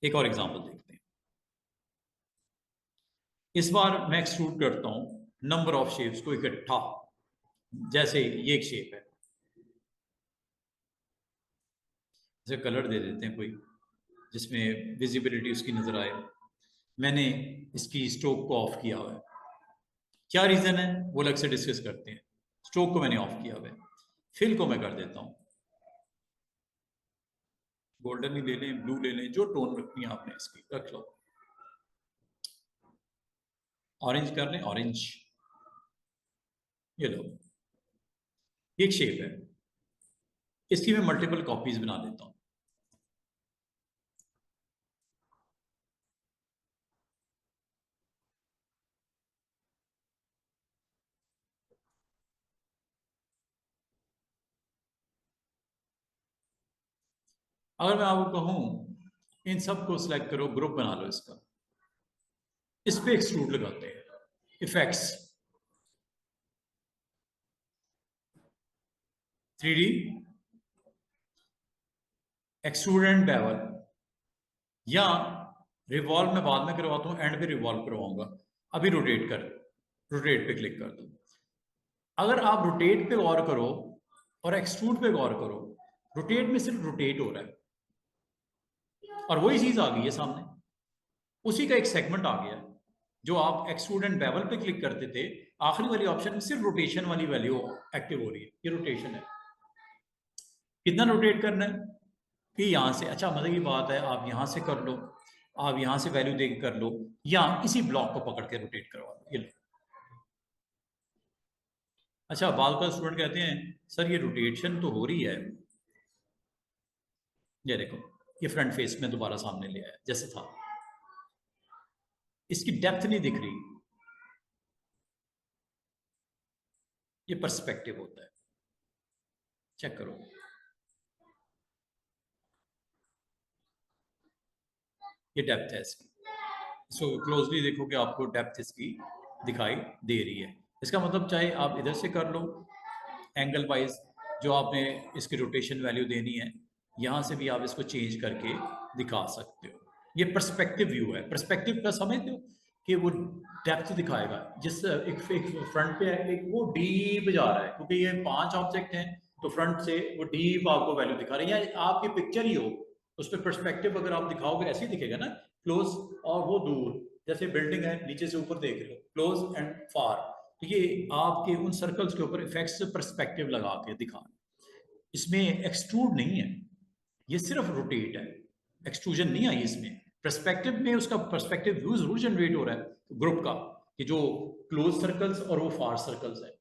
एक और एग्जांपल देखते हैं। इस बार मैं एक्सट्रूड करता हूं नंबर ऑफ शेप्स को इकट्ठा, जैसे ये एक शेप है, इसे कलर दे देते हैं कोई जिसमें विजिबिलिटी उसकी नजर आए। मैंने इसकी स्ट्रोक को ऑफ किया हुआ है, क्या रीजन है वो अलग से डिस्कस करते हैं। स्ट्रोक को मैंने ऑफ किया हुआ है, फिल को मैं कर देता हूं गोल्डन ही ले लें, ब्लू ले लें, जो टोन रखनी है आपने इसकी रख लो, ऑरेंज कर लें, ऑरेंज, ये लो, एक शेप है, इसकी मैं मल्टीपल कॉपीज बना देता हूं। अगर मैं आपको कहूं इन सब को सिलेक्ट करो, ग्रुप बना लो इसका, इस पे एक्सट्रूड लगाते हैं, effects, 3D, extrude and bevel, या रिवॉल्व मैं बाद में करवाता हूं, एंड पे रिवॉल्व करवाऊंगा। अभी रोटेट कर, रोटेट पे क्लिक कर दो। अगर आप रोटेट पे गौर करो और एक्सट्रूड पे गौर करो, रोटेट में सिर्फ रोटेट हो रहा है, और वही चीज आ गई है सामने, उसी का एक सेगमेंट आ गया। जो आप एक्सट्रूड एंड बेवल पे क्लिक करते थे, आखिरी वाली ऑप्शन में सिर्फ रोटेशन वाली वैल्यू एक्टिव हो रही है, ये रोटेशन है। कितना रोटेट करना है कि यहां से, अच्छा मजे की बात है, आप यहां से कर लो, आप यहां से वैल्यू देके कर लो, या इसी ब्लॉक को पकड़ के रोटेट करवा लो, ये लो। अच्छा बाल का स्टूडेंट कहते हैं सर ये रोटेशन तो हो रही है, ये देखो ये फ्रंट फेस में दोबारा सामने ले आया जैसे था, इसकी डेप्थ नहीं दिख रही, ये पर्सपेक्टिव होता है, चेक करो, ये डेप्थ है इसकी, इसको क्लोजली देखोगे आपको डेप्थ इसकी दिखाई दे रही है। इसका मतलब चाहे आप इधर से कर लो एंगल वाइज, जो आपने इसकी रोटेशन वैल्यू देनी है, यहां से भी आप इसको चेंज करके दिखा सकते हो। ये पर्सपेक्टिव व्यू है, पर्सपेक्टिव का समझते हो कि वो डेप्थ दिखाएगा, जिस एक फ्रंट पे है, एक वो डीप जा रहा है, क्योंकि ये 5 ऑब्जेक्ट हैं, तो फ्रंट से वो डीप आपको वैल्यू दिखा रही है, आपकी पिक्चर ही हो उस पर पर्सपेक्टिव अगर आप दिखाओगे ऐसे ही दिखेगा ना, क्लोज और वो दूर, जैसे बिल्डिंग है नीचे से ऊपर देख रहे हो, क्लोज एंड फार। तो ये आपके उन सर्कल्स के ऊपर इफेक्ट्स पर्सपेक्टिव लगा के दिखा, इसमें एक्सट्रूड नहीं है, ये सिर्फ रोटेट है, एक्सट्रूजन नहीं आई इसमें। पर्सपेक्टिव में उसका पर्सपेक्टिव व्यू जरूर जनरेट हो रहा है ग्रुप का, कि जो क्लोज सर्कल्स और वो फार सर्कल्स है,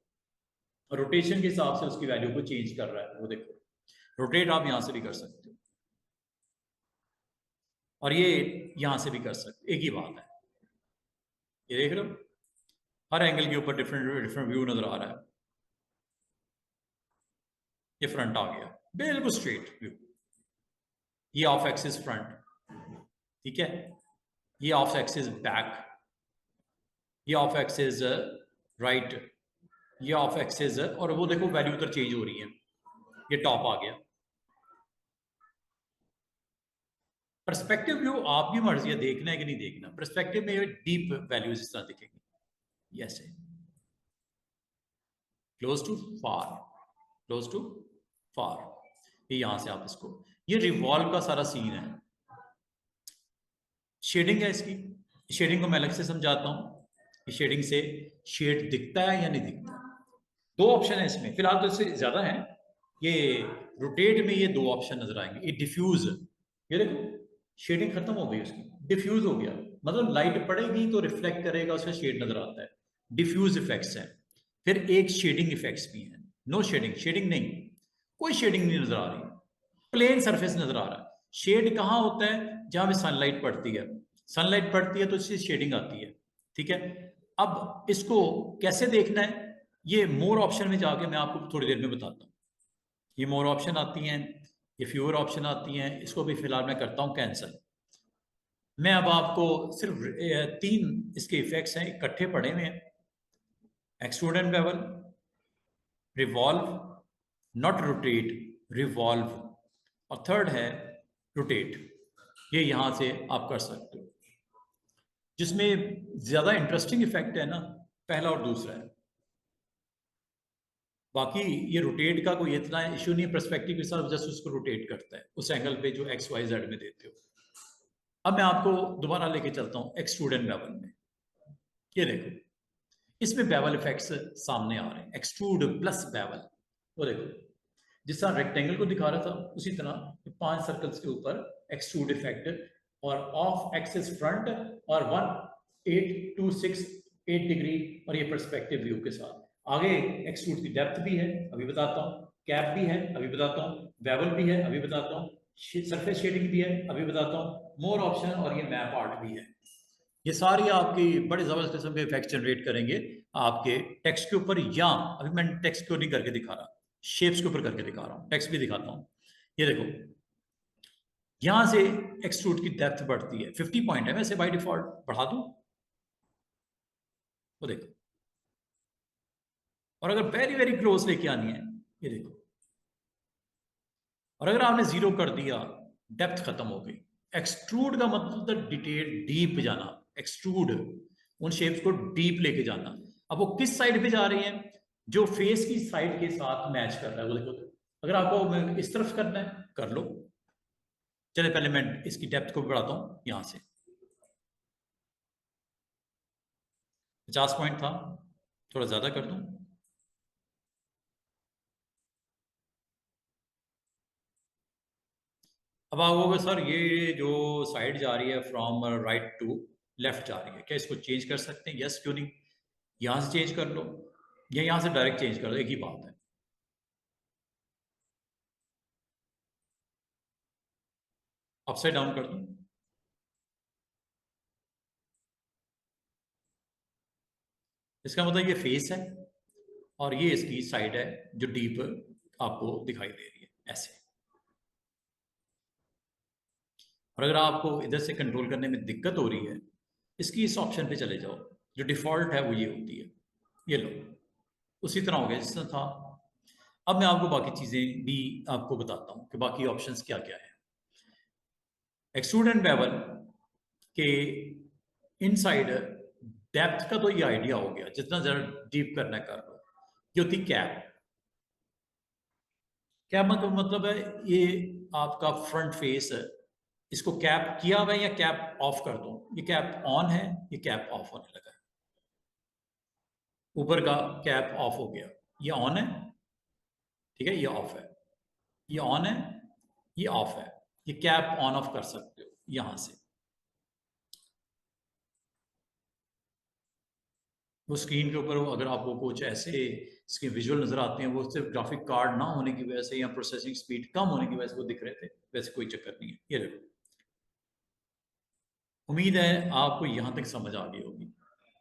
रोटेशन के हिसाब से उसकी वैल्यू को चेंज कर रहा है। वो देखो रोटेट आप यहां से भी कर सकते हो और ये यहां से भी कर सकते, एक ही बात है। ये देख रहे हो हर एंगल के ऊपर डिफरेंट डिफरेंट व्यू नजर आ रहा है। ये फ्रंट आ गया बिल्कुल स्ट्रेट व्यू, ये ऑफ एक्सिस फ्रंट, ठीक है, ये ऑफ एक्सिस बैक, ये ऑफ एक्सिस राइट, ये ऑफ एक्सिस, और वो देखो वैल्यू उधर चेंज हो रही है, ये टॉप आ गया। पर्सपेक्टिव व्यू आपकी मर्जी है देखना है कि नहीं देखना, पर्सपेक्टिव में डीप वैल्यूज इस तरह दिखेंगी, ऐसे close to far, close to far, ये यहां से आप इसको, ये रिवॉल्व का सारा सीन है। शेडिंग है इसकी, शेडिंग को मैं अलग से समझाता हूं, शेडिंग से शेड दिखता है या नहीं दिखता। दो ऑप्शन है इसमें, फिलहाल तो इससे ज्यादा है, ये रोटेट में ये दो ऑप्शन नजर आएंगे। ये डिफ्यूज, ये देखो शेडिंग खत्म हो गई उसकी, डिफ्यूज हो गया, मतलब लाइट पड़ेगी तो रिफ्लेक्ट करेगा, उसका शेड नजर आता है, डिफ्यूज इफेक्ट्स है। फिर एक शेडिंग इफेक्ट्स भी है, नो शेडिंग, शेडिंग नहीं, कोई शेडिंग नहीं नजर आ रही, प्लेन सरफेस नजर आ रहा है। शेड कहाँ होता है, जहां भी सनलाइट पड़ती है, सनलाइट पड़ती है तो इससे शेडिंग आती है, ठीक है। अब इसको कैसे देखना है, ये मोर ऑप्शन में जाके मैं आपको थोड़ी देर में बताता हूँ। ये मोर ऑप्शन आती हैं, ये फ्यूअर ऑप्शन आती हैं, इसको भी फिलहाल मैं करता हूँ कैंसिल। मैं अब आपको सिर्फ तीन इसके इफेक्ट्स हैं इकट्ठे पड़े हुए हैं, extrude and bevel, revolve, not rotate, revolve, और थर्ड है रोटेट। ये यहां से आप कर सकते हो। जिसमें ज्यादा इंटरेस्टिंग इफेक्ट है ना, पहला और दूसरा है, बाकी ये रोटेट का कोई इतना इशू नहीं है, पर्सपेक्टिव के साथ जस्ट उसको रोटेट करता है उस एंगल पे जो एक्स वाई जेड में देते हो। अब मैं आपको दोबारा लेके चलता हूं एक्सट्रूड एंड बेवल में, ये देखो इसमें बेवल इफेक्ट्स सामने आ रहे हैं, एक्सट्रूड प्लस बेवल। वो देखो जिस तरह रेक्टेंगल को दिखा रहा था उसी तरह 5 सर्कल्स के ऊपर एक्सट्रूड इफेक्ट, और ऑफ एक्सिस फ्रंट, और 1 8 2 6 8 डिग्री, और ये पर्सपेक्टिव व्यू के साथ। आगे एक्सट्रूड की डेप्थ भी है अभी बताता हूँ, कैप भी है अभी बताता हूँ, बेवल भी है अभी बताता हूँ, सरफेस शेडिंग भी है अभी बताता हूँ, मोर ऑप्शन, और ये मैप आर्ट भी है। ये सारी आपकी बड़े जबरदस्त किस्म के इफेक्ट जनरेट करेंगे आपके टेक्स्ट के ऊपर, या अभी मैं टेक्स्ट को नहीं करके दिखा रहा, शेप्स के ऊपर करके दिखा रहा हूं, टेक्स्ट भी दिखाता हूं। ये देखो यहां से एक्सट्रूड की डेप्थ बढ़ती है, 50 पॉइंट है, वैसे बाय डिफॉल्ट बढ़ा दूं, वो देखो, और अगर वेरी वेरी क्लोज लेके आनी है, ये देखो, और अगर आपने 0 कर दिया डेप्थ खत्म हो गई। एक्सट्रूड का मतलब डिटेल डीप जाना, एक्सट्रूड उन शेप्स को डीप लेके जाना। अब वो किस साइड पे जा रही है, जो फेस की साइड के साथ मैच कर रहा है, वो देखो। अगर आपको इस तरफ करना है कर लो, चले पहले मैं इसकी डेप्थ को बढ़ाता हूं, यहां से 50 पॉइंट था, थोड़ा ज्यादा कर दूं, अब आप कहोगे सर ये जो साइड जा रही है फ्रॉम राइट टू लेफ्ट जा रही है, क्या इसको चेंज कर सकते हैं? यस, क्यों नहीं, यहां से चेंज कर लो या यहां से डायरेक्ट चेंज कर लो, एक ही बात है। अपसाइड डाउन कर दूं, इसका मतलब ये फेस है और ये इसकी साइड है जो डीप आपको दिखाई दे रही है, ऐसे। और अगर आपको इधर से कंट्रोल करने में दिक्कत हो रही है, इसकी इस ऑप्शन पे चले जाओ, जो डिफॉल्ट है वो ये होती है, ये लो, उसी तरह हो गया जिस तरह था। अब मैं आपको बाकी चीजें भी आपको बताता हूं कि बाकी ऑप्शंस क्या क्या है। एक्सट्रूड एंड बेवल के इनसाइड डेप्थ का तो ये आइडिया हो गया, जितना जरा डीप करना है कर लो। ये होती कैप, कैप मतलब है ये आपका फ्रंट फेस है, इसको कैप किया हुआ है या कैप ऑफ कर दूं? ये कैप ऑन है, ये कैप ऑफ होने लगा है। ऊपर का कैप ऑफ हो गया, ये ऑन है, ठीक है, ये ऑफ है, ये ऑन है, ये ऑफ है। ये कैप ऑन ऑफ कर सकते हो यहां से। वो स्क्रीन के ऊपर अगर आपको कुछ ऐसे इसके विजुअल नजर आते हैं, वो सिर्फ ग्राफिक कार्ड ना होने की वजह से या प्रोसेसिंग स्पीड कम होने की वजह से वो दिख रहे थे, वैसे कोई चक्कर नहीं है। ये देखो, उम्मीद है आपको यहां तक समझ आ गई होगी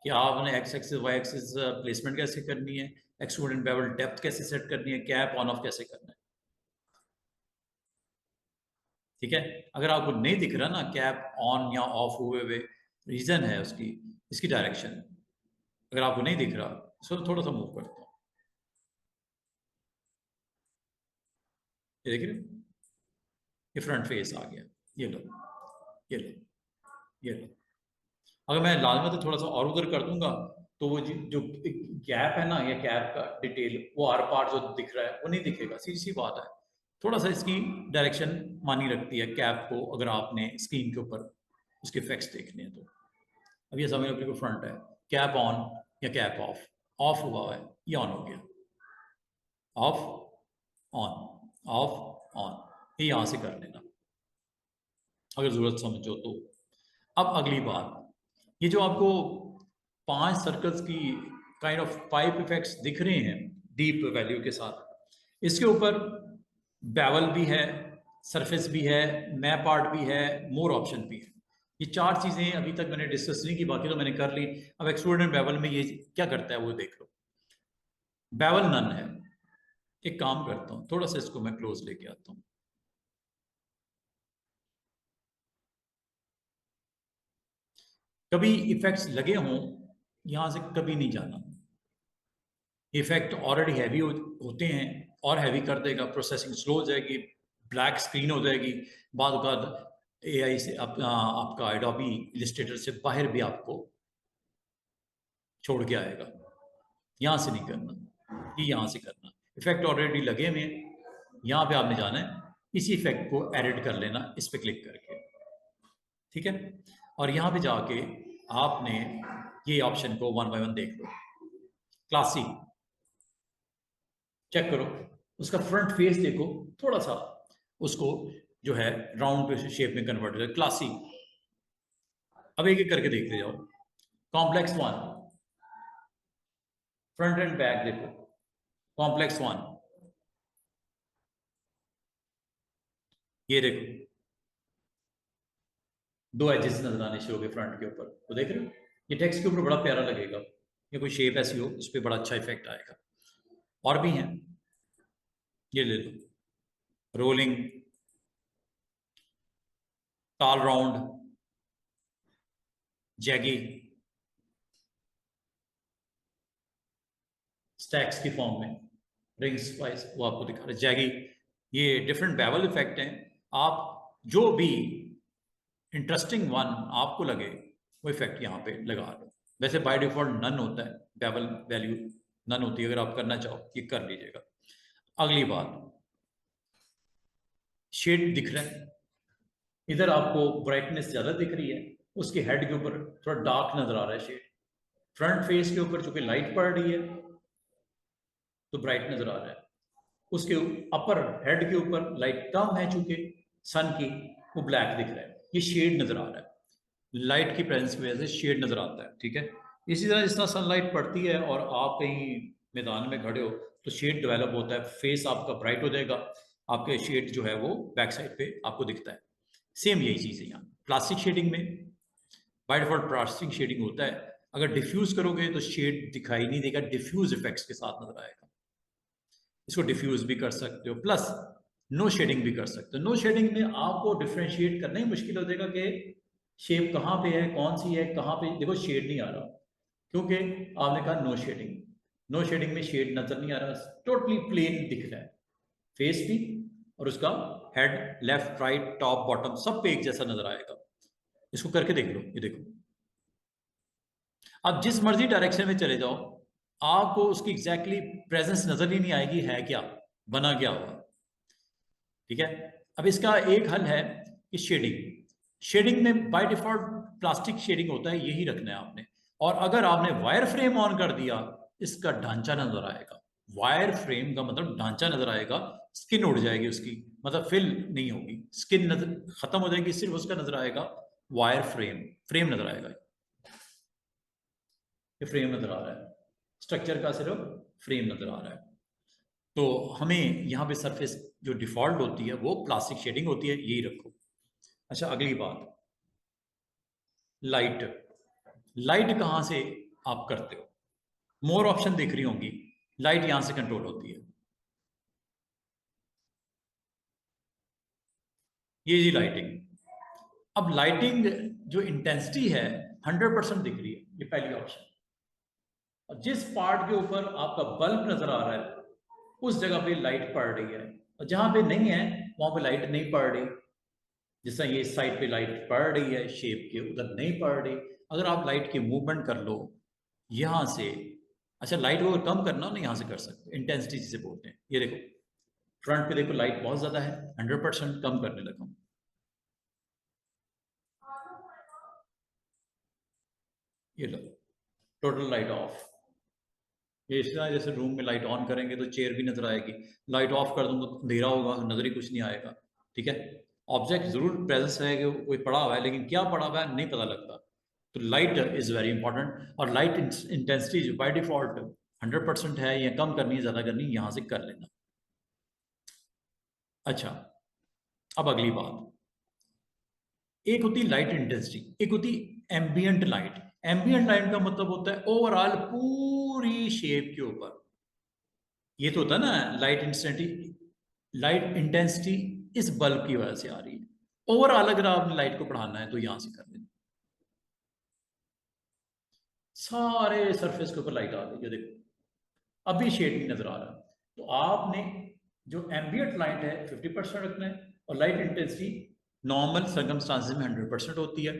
कि आपने X axis Y axis placement कैसे करनी है, एक्सट्रूड एंड बेवल डेप्थ कैसे सेट करनी है, कैप ऑन ऑफ कैसे करना है। ठीक है, अगर आपको नहीं दिख रहा ना कैप ऑन या ऑफ हुए हुए, रीजन है उसकी, इसकी डायरेक्शन। अगर आपको नहीं दिख रहा, इसको थोड़ा सा मूव करता हूँ, ये देख रहे हो? ये फ्रंट फेस आ गया, ये लो, ये लो, ये लो। अगर मैं लाजमत तो थोड़ा सा और उधर कर दूंगा तो वो जो गैप है ना, ये गैप का डिटेल, वो आर पार जो दिख रहा है वो नहीं दिखेगा, सीधी सी बात है। थोड़ा सा इसकी डायरेक्शन मानी रखती है कैप को, अगर आपने स्क्रीन के ऊपर उसके इफेक्ट्स देखने हैं तो। अब ये समझ लो फ्रंट है, कैप ऑन या कैप ऑफ, ऑफ हुआ है, ये ऑन हो गया, ऑफ ऑन, ऑफ ऑन, ये यहां से कर लेना अगर जरूरत समझो तो। अब अगली बात, ये जो आपको 5 सर्कल्स की काइंड ऑफ पाइप इफेक्ट्स दिख रहे हैं डीप वैल्यू के साथ, इसके ऊपर बेवल भी है, सरफेस भी है, मैप आर्ट भी है, मोर ऑप्शन भी है। ये 4 चीजें अभी तक मैंने डिस्कस नहीं की, बाकी तो मैंने कर ली। अब एक्सट्रूड एंड बेवल में ये क्या करता है वो देख लो। बेवल नन है। एक काम करता हूं, थोड़ा सा इसको मैं क्लोज लेके आता हूं। कभी इफेक्ट्स लगे हों, यहां से कभी नहीं जाना। इफेक्ट ऑलरेडी हैवी होते हैं, और हैवी कर देगा, प्रोसेसिंग स्लो हो जाएगी, ब्लैक स्क्रीन हो जाएगी। बाद एआई से आपका एडोबी इलस्ट्रेटर से बाहर भी आपको छोड़ के आएगा। यहां से नहीं करना, ये यहां से करना। इफेक्ट ऑलरेडी लगे हुए हैं, यहां पे आपने जाना है, इसी इफेक्ट को एडिट कर लेना इस पे क्लिक करके। ठीक है, और यहां पे जाके आपने ये ऑप्शन को वन बाय वन देख लो। क्लासी चेक करो, उसका फ्रंट फेस देखो, थोड़ा सा उसको जो है राउंड शेप में कन्वर्ट कर, क्लासी। अब एक एक करके देखते जाओ। Complex one, front end back देखो। कॉम्प्लेक्स वन, ये देखो, 2 एजेस नजर आने शुरू हो गए फ्रंट के ऊपर, तो देख रहे हो? ये टेक्स्ट के ऊपर बड़ा प्यारा लगेगा, ये कोई शेप ऐसी हो उस पर बड़ा अच्छा इफेक्ट आएगा। और भी हैं, ये ले लो, रोलिंग, टाल राउंड, जैगी, स्टैक्स की फॉर्म में, रिंग्स वाइज वो आपको दिखा रहे जैगी। ये डिफरेंट बेवल इफेक्ट हैं। आप जो भी इंटरेस्टिंग वन आपको लगे वो इफेक्ट यहाँ पे लगा लो। वैसे बाय डिफॉल्ट नन होता है, बेवल वैल्यू नन होती है, अगर आप करना चाहो ये कर लीजिएगा। अगली बात, शेड दिख रहा है, इधर आपको ब्राइटनेस ज्यादा दिख रही है, उसके हेड के ऊपर थोड़ा डार्क नजर आ रहा है शेड। फ्रंट फेस के ऊपर चूंकि लाइट पड़ रही है तो ब्राइट नजर आ रहा है, उसके अपर हेड के ऊपर लाइट कम है चूंकि सन की, वो ब्लैक दिख रहा है, ये शेड नजर आ रहा है। लाइट की प्रेजेंस की वजह से शेड नजर आता है। ठीक है, इसी तरह जिस तरह सनलाइट पड़ती है और आप कहीं मैदान में खड़े हो तो शेड डेवलप होता है, फेस आपका ब्राइट हो जाएगा, आपके शेड जो है वो बैक साइड पे आपको दिखता है। सेम यही चीज है यहाँ प्लास्टिक शेडिंग में। बाय डिफॉल्ट प्लास्टिक शेडिंग होता है, अगर डिफ्यूज करोगे तो शेड दिखाई नहीं देगा, डिफ्यूज इफेक्ट्स के साथ नजर आएगा। इसको डिफ्यूज भी कर सकते हो, प्लस नो शेडिंग भी कर सकते हो। नो शेडिंग में आपको डिफ्रेंशिएट करना ही मुश्किल हो जाएगा कि शेप कहाँ पे है, कौन सी है, कहाँ पे देखो शेड नहीं आ रहा, क्योंकि आपने कहा नो शेडिंग। नो शेडिंग में शेड नजर नहीं आ रहा, टोटली प्लेन दिख रहा है फेस भी, और उसका head left right top bottom सब पे एक जैसा नजर आएगा। इसको करके देख लो, ये देखो, आप जिस मर्जी डायरेक्शन में चले जाओ आपको उसकी एग्जैक्टली प्रेजेंस नजर ही नहीं आएगी, है क्या, बना क्या हुआ। ठीक है। अब इसका एक हल है कि शेडिंग में बाय डिफॉल्ट प्लास्टिक शेडिंग होता है, यही रखना है आपने। और अगर आपने वायर फ्रेम ऑन कर दिया, इसका ढांचा नजर आएगा। वायर फ्रेम का मतलब ढांचा नजर आएगा, स्किन उड़ जाएगी उसकी, मतलब फिल नहीं होगी, स्किन नजर खत्म हो जाएगी, सिर्फ उसका नजर आएगा वायर फ्रेम नजर आएगा। ये फ्रेम नजर आ रहा है, स्ट्रक्चर का सिर्फ फ्रेम नजर आ रहा है। तो हमें यहाँ पे सरफेस जो डिफॉल्ट होती है वो प्लास्टिक शेडिंग होती है, यही रखो। अच्छा, अगली बात, लाइट। लाइट कहाँ से आप करते हो? मोर ऑप्शन दिख रही होंगी, लाइट यहां से कंट्रोल होती है। ये जी लाइटिंग। अब लाइटिंग जो इंटेंसिटी है 100% दिख रही है, ये पहली ऑप्शन। और जिस पार्ट के ऊपर आपका बल्ब नजर आ रहा है उस जगह पे लाइट पड़ रही है, और जहां पे नहीं है वहां पे लाइट नहीं पड़ रही। जैसा ये साइड पे लाइट पड़ रही है शेप के, उधर नहीं पड़ रही। अगर आप लाइट की मूवमेंट कर लो यहां से, अच्छा लाइट को अगर कम करना हो ना यहां से कर सकते हो, इंटेंसिटी जिसे बोलते हैं। ये देखो फ्रंट पे देखो लाइट बहुत ज्यादा है, 100% कम करने लगा हूं। ये लो, टोटल लाइट ऑफ। ये इस तरह जैसे रूम में लाइट ऑन करेंगे तो चेयर भी नजर आएगी, लाइट ऑफ कर दूंगा तो अंधेरा होगा, नजर ही कुछ नहीं आएगा। ठीक है। ऑब्जेक्ट जरूर प्रेजेंस है कि कोई पड़ा हुआ है, लेकिन क्या पड़ा हुआ है नहीं पता लगता। तो लाइट इज वेरी इंपॉर्टेंट। और लाइट इंटेंसिटी जो बाय डिफॉल्ट 100% है, या कम करनी है ज्यादा करनी है, यहां से कर लेना। अच्छा, अब अगली बात, एक होती लाइट इंटेंसिटी, एक होती एम्बियंट लाइट। एम्बियंट लाइट का मतलब होता है ओवरऑल पूरी शेप के ऊपर। ये तो होता है ना लाइट इंटेंसिटी इस बल्ब की वजह से आ रही है। ओवरऑल अगर आपने लाइट को बढ़ाना है तो यहां से कर लेना, सारे सरफेस के ऊपर लाइट आ गई। ये देखो अभी शेड नहीं नजर आ रहा। तो आपने जो एम्बियंट लाइट है 50% रखना है, और लाइट इंटेंसिटी नॉर्मल सर्कमस्टांसिस में 100% होती है,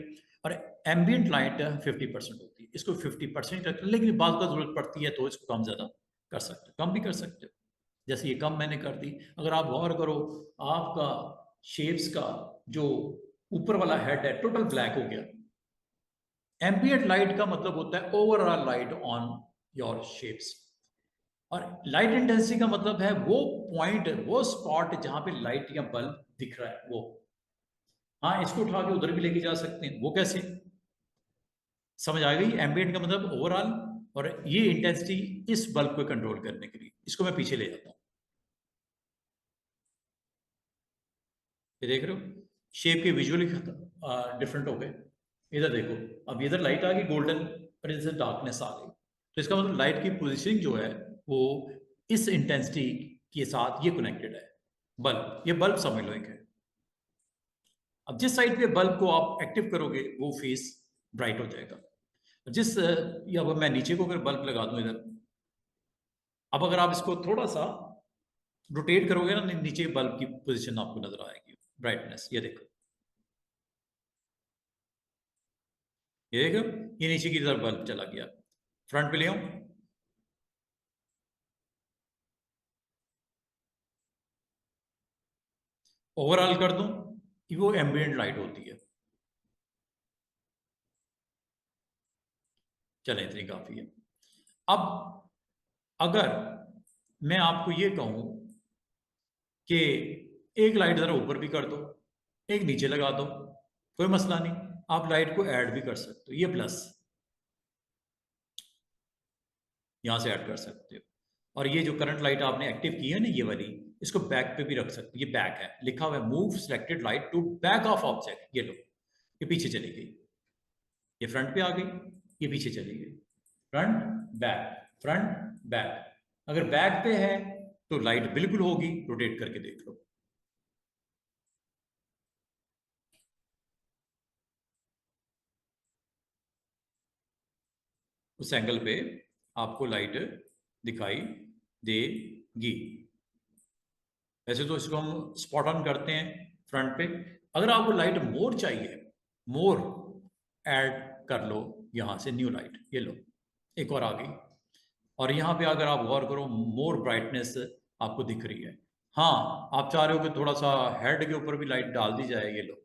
और एम्बियंट लाइट 50% होती है। इसको 50% रखना, लेकिन बात का जरूरत पड़ती है तो इसको कम ज्यादा कर सकते हो, कम भी कर सकते हो। जैसे ये कम मैंने कर दी। अगर आप गौर करो, आपका शेप्स का जो ऊपर वाला हेड है टोटल ब्लैक हो गया। एम्बियंट लाइट का मतलब होता है overall light on your shapes. और लाइट इंटेंसिटी का मतलब है वो पॉइंट, वो स्पॉट जहां पे लाइट या बल्ब दिख रहा है वो। हाँ, इसको उठा के उधर भी लेके जा सकते हैं, वो कैसे? समझ आ गई? एम्बियंट का मतलब ओवरऑल, और ये इंटेंसिटी इस बल्ब को कंट्रोल करने के लिए। इसको मैं पीछे ले जाता हूं। ये देख रहे हो शेप के विजुअली डिफरेंट हो गए। इधर देखो, अब इधर लाइट आ गई गोल्डन, और इधर डार्कनेस आ गई। तो इसका मतलब लाइट की पोजीशनिंग जो है वो इस इंटेंसिटी के साथ ये कनेक्टेड है। बल्ब, ये बल्ब समझ लो एक है। अब जिस साइड पे बल्ब को आप एक्टिव करोगे वो फेस ब्राइट हो जाएगा। या अब मैं नीचे को अगर बल्ब लगा दूं इधर, अब अगर आप इसको थोड़ा सा रोटेट करोगे ना, नीचे बल्ब की पोजीशन आपको नजर आएगी, ब्राइटनेस। ये देखो, ये देखो, ये नीचे की तरफ बल्ब चला गया। फ्रंट पे ले आऊं, ओवरऑल कर दूं कि वो एम्बियंट लाइट होती है। चले, इतनी काफी है। अब अगर मैं आपको ये कहूं कि एक लाइट जरा ऊपर भी कर दो, एक नीचे लगा दो, कोई मसला नहीं। आप लाइट को ऐड भी कर सकते हो, ये प्लस यहां से ऐड कर सकते हो। और ये जो करंट लाइट आपने एक्टिव की है ना ये वाली, इसको बैक पे भी रख सकते हो। ये बैक है, लिखा हुआ है move selected light to back of object. ये लो, ये पीछे चली गई। ये फ्रंट पे आ गई, ये पीछे चली गई। Front back, front back. अगर बैक पे है तो लाइट बिल्कुल होगी, रोटेट करके देख लो। उस एंगल पे आपको लाइट दिखाई देगी। वैसे तो इसको हम स्पॉट ऑन करते हैं फ्रंट पे। अगर आपको लाइट मोर चाहिए, मोर ऐड कर लो यहां से, न्यू लाइट। ये लो, एक और आ गई। और यहाँ पे अगर आप गौर करो मोर ब्राइटनेस आपको दिख रही है। हाँ, आप चाह रहे हो कि थोड़ा सा हेड के ऊपर भी लाइट डाल दी जाए, ये लो,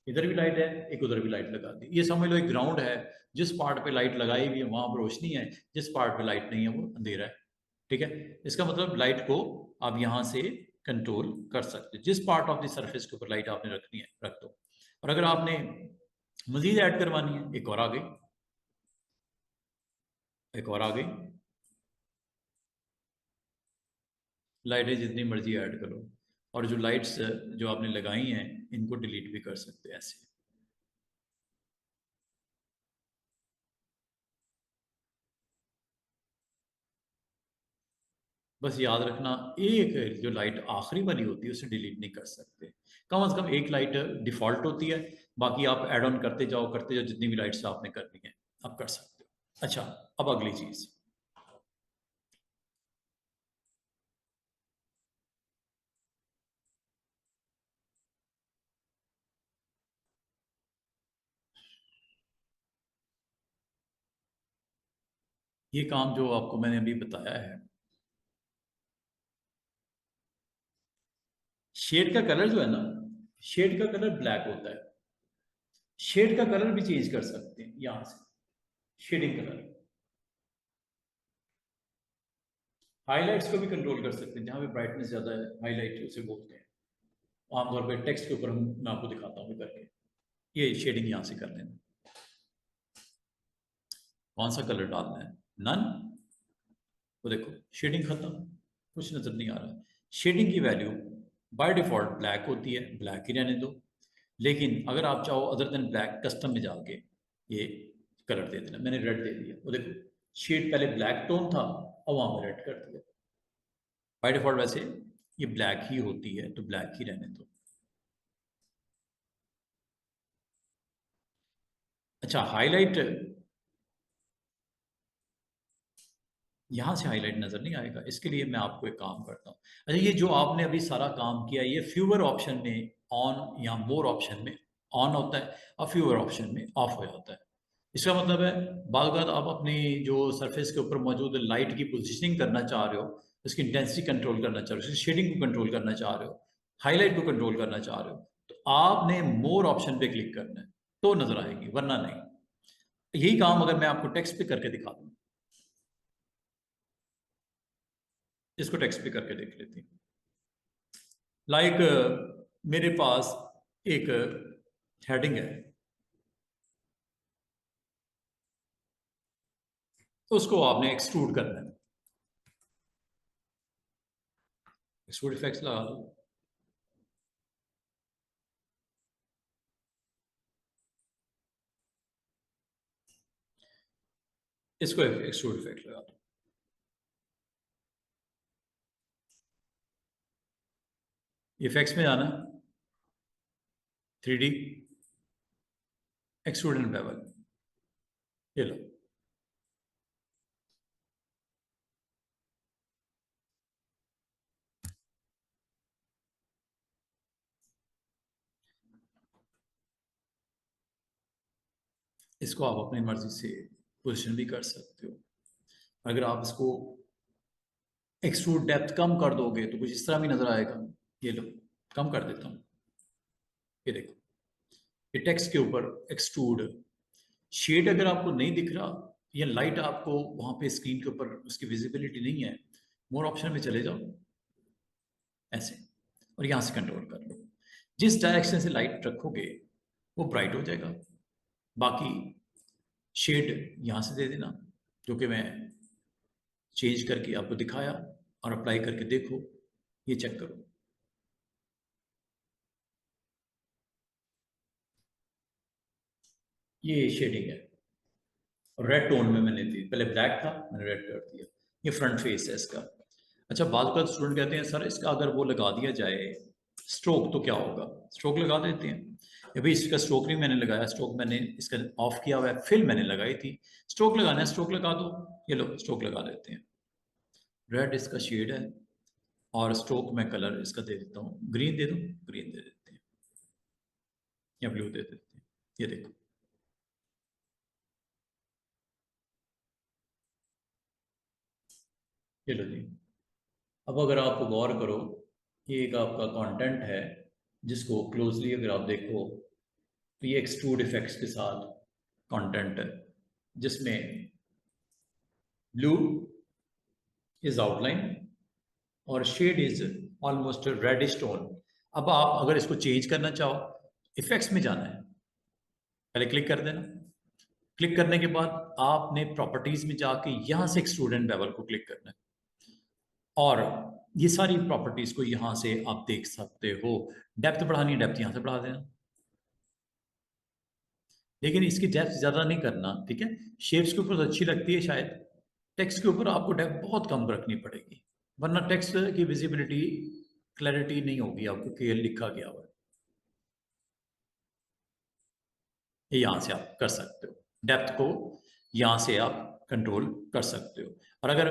इधर भी लाइट है, एक उधर भी लाइट लगा दी। ये समझ लो एक ग्राउंड है, जिस पार्ट पे लाइट लगाई हुई है वहां पर रोशनी है, जिस पार्ट पे लाइट नहीं है वो अंधेरा है। ठीक है, इसका मतलब लाइट को आप यहां से कंट्रोल कर सकते हो। जिस पार्ट ऑफ द सरफेस के ऊपर लाइट आपने रखनी है रख दो। और अगर आपने मजीद ऐड करवानी है, एक और आ गई, एक और आ गई, लाइटें जितनी मर्जी ऐड करो। और जो लाइट्स जो आपने लगाई हैं इनको डिलीट भी कर सकते हैं ऐसे। बस याद रखना, एक जो लाइट आखिरी वाली होती है उसे डिलीट नहीं कर सकते। कम से कम एक लाइट डिफॉल्ट होती है, बाकी आप ऐड ऑन करते जाओ, जितनी भी लाइट्स आपने करनी है आप कर सकते हो। अच्छा, अब अगली चीज, ये काम जो आपको मैंने अभी बताया है, शेड का कलर जो है ना, शेड का कलर ब्लैक होता है। शेड का कलर भी चेंज कर सकते हैं यहां से, शेडिंग कलर। हाईलाइट्स को भी कंट्रोल कर सकते हैं, जहां पे ब्राइटनेस ज्यादा है हाईलाइट उसे बोलते हैं। आमतौर पर टेक्स्ट के ऊपर हम, मैं आपको दिखाता हूँ करके, ये शेडिंग यहां से कर लेना। कौन सा कलर डालना है, नन, वो देखो शेडिंग खत्म, कुछ नजर नहीं आ रहा है। शेडिंग की वैल्यू बाय डिफॉल्ट ब्लैक होती है, ब्लैक ही रहने दो। लेकिन अगर आप चाहो अदर देन ब्लैक, कस्टम में जाके ये कलर दे देना। मैंने रेड दे दिया, वो देखो शेड पहले ब्लैक टोन था और वहां पर रेड कर दिया। बाय डिफॉल्ट वैसे ये ब्लैक ही होती है, तो ब्लैक ही रहने दो। अच्छा, हाईलाइट, यहां से हाईलाइट नजर नहीं आएगा, इसके लिए मैं आपको एक काम करता हूँ। अच्छा, ये जो आपने अभी सारा काम किया, ये फ्यूअर ऑप्शन में ऑन या मोर ऑप्शन में ऑन होता है, और फ्यूअर ऑप्शन में ऑफ हो जाता है। इसका मतलब है बार बार आप अपनी जो सरफेस के ऊपर मौजूद लाइट की पोजिशनिंग करना चाह रहे हो, उसकी इंटेंसिटी कंट्रोल करना चाह रहे हो, उसकी शेडिंग को कंट्रोल करना चाह रहे हो, हाईलाइट को कंट्रोल करना चाह रहे हो, तो आपने मोर ऑप्शन पे क्लिक करना है, तो नजर आएगी, वरना नहीं। यही काम अगर मैं आपको टेक्स्ट पे करके दिखा दूँ, इसको टेक्स्ट पे करके देख लेते हैं। लाइक मेरे पास एक हेडिंग है, उसको आपने एक्सट्रूड करना है। एक्सट्रूड इफेक्ट्स लगा दो, इसको एक्सट्रूड इफेक्ट लगा दो। इफेक्ट्स में जाना, 3D, एक्सट्रूड एंड बेवल, ये लो। इसको आप अपनी मर्जी से पोजिशन भी कर सकते हो। अगर आप इसको एक्सट्रूड डेप्थ कम कर दोगे तो कुछ इस तरह भी नजर आएगा। ये लो, कम कर देता हूँ, ये देखो, ये टेक्स्ट के ऊपर एक्सट्रूड। शेड अगर आपको नहीं दिख रहा, या लाइट आपको वहां पे स्क्रीन के ऊपर उसकी विजिबिलिटी नहीं है, मोर ऑप्शन में चले जाओ ऐसे, और यहां से कंट्रोल कर लो। जिस डायरेक्शन से लाइट रखोगे वो ब्राइट हो जाएगा। बाकी शेड यहां से दे देना, जो कि मैं चेंज करके आपको दिखाया, और अप्लाई करके देखो, ये चेक करो, ये शेडिंग है। और रेड टोन में मैंने दी, पहले ब्लैक था मैंने रेड कर दिया। ये फ्रंट फेस है इसका। अच्छा, बाद का स्टूडेंट कहते हैं सर इसका अगर वो लगा दिया जाए स्ट्रोक तो क्या होगा, स्ट्रोक लगा देते हैं। अभी इसका स्ट्रोक नहीं मैंने लगाया, स्ट्रोक मैंने इसका ऑफ किया हुआ है, फिल मैंने लगाई थी। स्ट्रोक लगाना है, स्ट्रोक लगा दो, ये लो स्ट्रोक लगा देते हैं। रेड इसका शेड है, और स्ट्रोक में कलर इसका दे देता हूँ, ग्रीन दे दूँ, ग्रीन दे देते हैं, या ब्लू दे देते हैं, ये देखो। ये लो जी, अब अगर आप गौर करो, ये एक आपका कंटेंट है जिसको क्लोजली अगर आप देखो तो ये एक्सट्रूड इफेक्ट्स के साथ कंटेंट है, जिसमें ब्लू इज आउटलाइन और shade is almost reddish tone. अब आप अगर इसको चेंज करना चाहो, इफेक्ट्स में जाना है, पहले क्लिक कर देना। क्लिक करने के बाद आपने प्रॉपर्टीज में जाके यहां से एक्सट्रूड एंड बेवल को क्लिक करना है, और ये सारी प्रॉपर्टीज को यहां से आप देख सकते हो। डेप्थ बढ़ानी है, डेप्थ यहां से बढ़ा देना, लेकिन इसकी डेप्थ ज्यादा नहीं करना, ठीक है। शेप्स के ऊपर तो अच्छी लगती है शायद, टेक्स्ट के ऊपर आपको डेप्थ बहुत कम रखनी पड़ेगी, वरना टेक्स्ट की विजिबिलिटी क्लैरिटी नहीं होगी आपको कि लिखा गया हुआ है। ये यहां से आप कर सकते हो, डेप्थ को यहां से आप कंट्रोल कर सकते हो। और अगर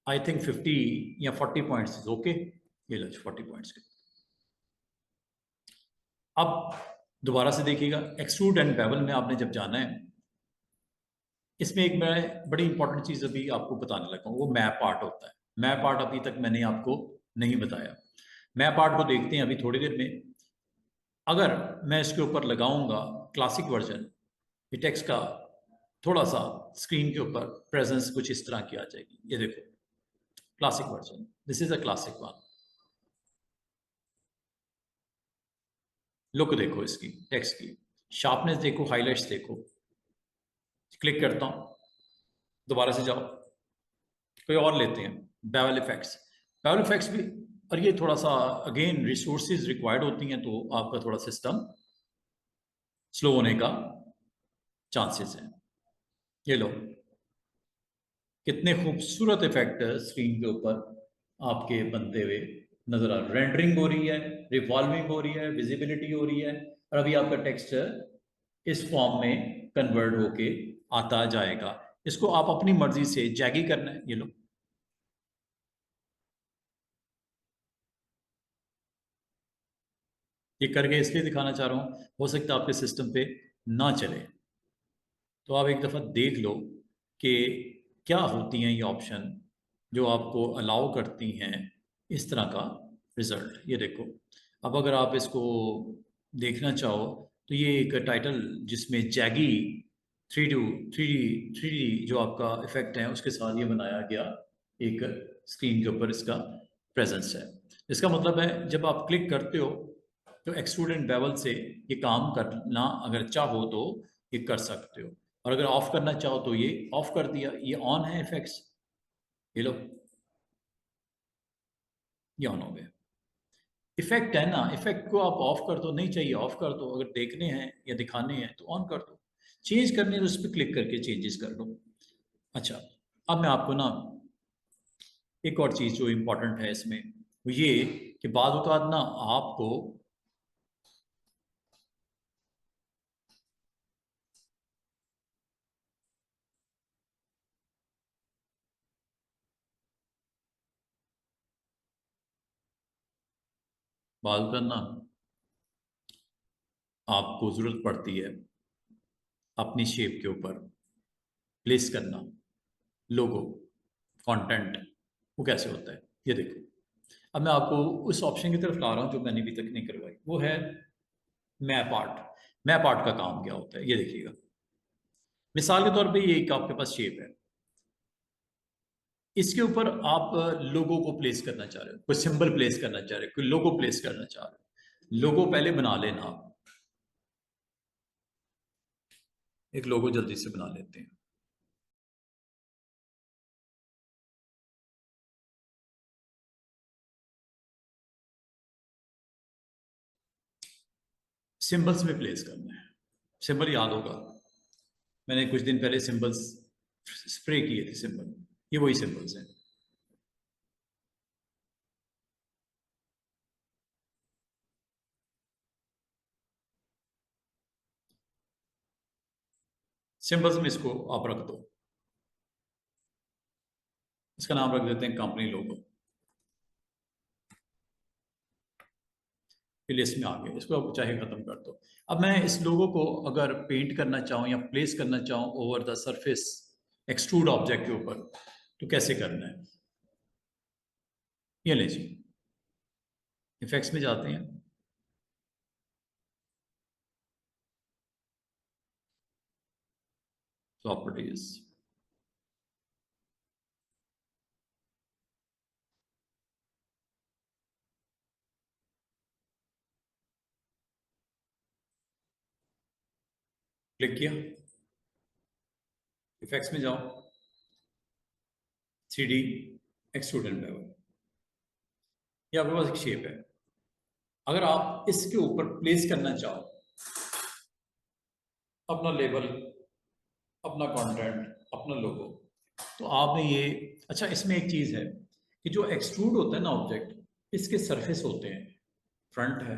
आई थिंक 50 या 40 पॉइंट्स ओके, ये लो 40 पॉइंट्स के। अब दोबारा से देखिएगा, एक्सट्रूड एंड बेवल में आपने जब जाना है, इसमें एक मैं बड़ी इंपॉर्टेंट चीज अभी आपको बताने लगा हूँ, वो मैप आर्ट होता है। मैप आर्ट अभी तक मैंने आपको नहीं बताया। मैप आर्ट को देखते हैं अभी थोड़ी देर में। अगर मैं इसके ऊपर लगाऊंगा क्लासिक वर्जन, ये टेक्स्ट का थोड़ा सा स्क्रीन के ऊपर प्रेजेंस कुछ इस तरह की आ जाएगी। ये देखो classic version, this is a classic one. Look देखो इसकी, टेक्स्ट की शार्पनेस देखो, हाईलाइट्स देखो। क्लिक करता हूं, दोबारा से जाओ, कोई और लेते हैं, बेवल इफेक्ट्स। बेवल इफेक्ट्स भी, और ये थोड़ा सा अगेन रिसोर्सेज रिक्वायर्ड होती हैं, तो आपका थोड़ा सिस्टम स्लो होने का चांसेस हैं। ये लो कितने खूबसूरत इफेक्ट स्क्रीन के ऊपर आपके बनते हुए नजर आ रहे। रेंडरिंग हो रही है, रिवॉल्विंग हो रही है, विजिबिलिटी हो रही है, और अभी आपका टेक्स्ट इस फॉर्म में कन्वर्ट होके आता जाएगा। इसको आप अपनी मर्जी से जैगी करना है, ये लो। ये करके इसलिए दिखाना चाह रहा हूं, हो सकता है आपके सिस्टम पे ना चले, तो आप एक दफ़ा देख लो कि क्या होती हैं ये ऑप्शन जो आपको अलाउ करती हैं इस तरह का रिजल्ट। ये देखो, अब अगर आप इसको देखना चाहो तो ये एक टाइटल जिसमें जैगी थ्री डी जो आपका इफेक्ट है उसके साथ ये बनाया गया एक स्क्रीन के ऊपर इसका प्रेजेंस है। इसका मतलब है जब आप क्लिक करते हो तो एक्सट्रूड एंड बेवल से ये काम करना अगर चाहो तो ये कर सकते हो, और अगर ऑफ करना चाहो तो ये ऑफ कर दिया। ये ऑन है इफेक्ट्स, ये लो, ये ऑन हो गया। इफेक्ट है ना, इफेक्ट को आप ऑफ कर दो, नहीं चाहिए ऑफ कर दो, अगर देखने हैं या दिखाने हैं तो ऑन कर दो, चेंज करने हैं तो उस पर क्लिक करके चेंजेस कर लो। अच्छा, अब मैं आपको ना एक और चीज जो इंपॉर्टेंट है इसमें, वो ये कि बाद औक़ात ना आपको बाद औक़ात ना आपको जरूरत पड़ती है अपनी शेप के ऊपर प्लेस करना लोगो कंटेंट। वो कैसे होता है ये देखो। अब मैं आपको उस ऑप्शन की तरफ ला रहा हूं जो मैंने अभी तक नहीं करवाई, वो है मैप आर्ट। मैप आर्ट का काम क्या होता है ये देखिएगा। मिसाल के तौर पे ये एक आपके पास शेप है, इसके ऊपर आप लोगो को प्लेस करना चाह रहे हो, कोई सिंबल प्लेस करना चाह रहे हो, कोई लोगो प्लेस करना चाह रहे हो। लोगो पहले बना लेना आप, एक लोगो जल्दी से बना लेते हैं। सिंबल्स में प्लेस करना है। सिंबल याद होगा, मैंने कुछ दिन पहले सिंबल्स स्प्रे किए थे सिंबल, ये वही सिंबल्स हैं। सिंबल्स में इसको आप रख दो, इसका नाम रख देते हैं कंपनी लोगो। लिस्ट में आ गया, इसको आप चाहे खत्म कर दो। अब मैं इस लोगो को अगर पेंट करना चाहूँ या प्लेस करना चाहूँ over the surface extrude object के ऊपर, तो कैसे करना है। ये लीजिए, इफेक्ट्स में जाते हैं, प्रॉपर्टीज, क्लिक किया, इफेक्ट्स में जाओ, 3D एक्सट्रूडेंट लेवल, ये आपके पास एक शेप है। अगर आप इसके ऊपर प्लेस करना चाहो अपना लेबल, अपना कंटेंट, अपना लोगो, तो आपने ये, अच्छा इसमें एक चीज़ है कि जो एक्सट्रूड होता है ना ऑब्जेक्ट, इसके सरफेस होते हैं, फ्रंट है,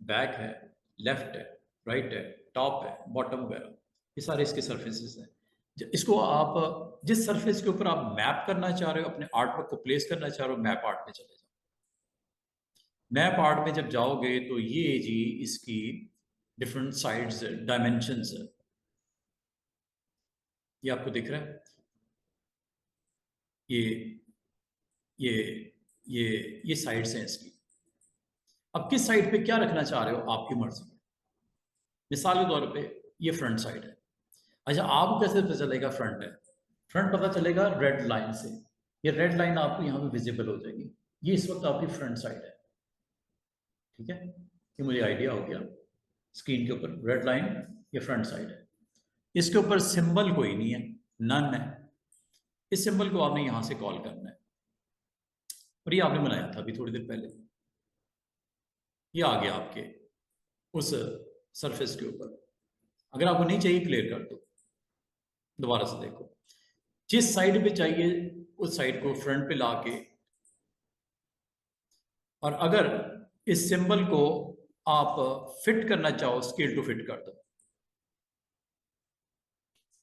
बैक है, लेफ्ट है, राइट है, टॉप है, बॉटम वगैरह, ये सारे इसके सरफेसेस हैं। इसको आप जिस सरफेस के ऊपर आप मैप करना चाह रहे हो, अपने आर्ट वर्क को प्लेस करना चाह रहे हो, मैप आर्ट में चले जाओ। मैप आर्ट में जब जाओगे तो ये जी इसकी डिफरेंट साइड्स, डायमेंशंस है, ये आपको दिख रहा है, ये ये ये ये साइड्स हैं इसकी। अब किस साइड पे क्या रखना चाह रहे हो आपकी मर्जी है। मिसाल के तौर पे ये फ्रंट साइड है। अच्छा, आपको कैसे पता चलेगा फ्रंट है? फ्रंट पता चलेगा रेड लाइन से। ये रेड लाइन आपको यहाँ पे विजिबल हो जाएगी, ये इस वक्त आपकी फ्रंट साइड है। ठीक है, ये मुझे आइडिया हो गया। स्क्रीन के ऊपर रेड लाइन, ये फ्रंट साइड है। इसके ऊपर सिंबल कोई नहीं है, नन है। इस सिंबल को आपने यहां से कॉल करना है, और ये आपने बनाया था अभी थोड़ी देर पहले, ये आ गया आपके उस सरफेस के ऊपर। अगर आपको नहीं चाहिए, क्लियर कर दो, दोबारा से देखो, जिस साइड पे चाहिए उस साइड को फ्रंट पे लाके, और अगर इस सिंबल को आप फिट करना चाहो, स्केल टू फिट कर दो,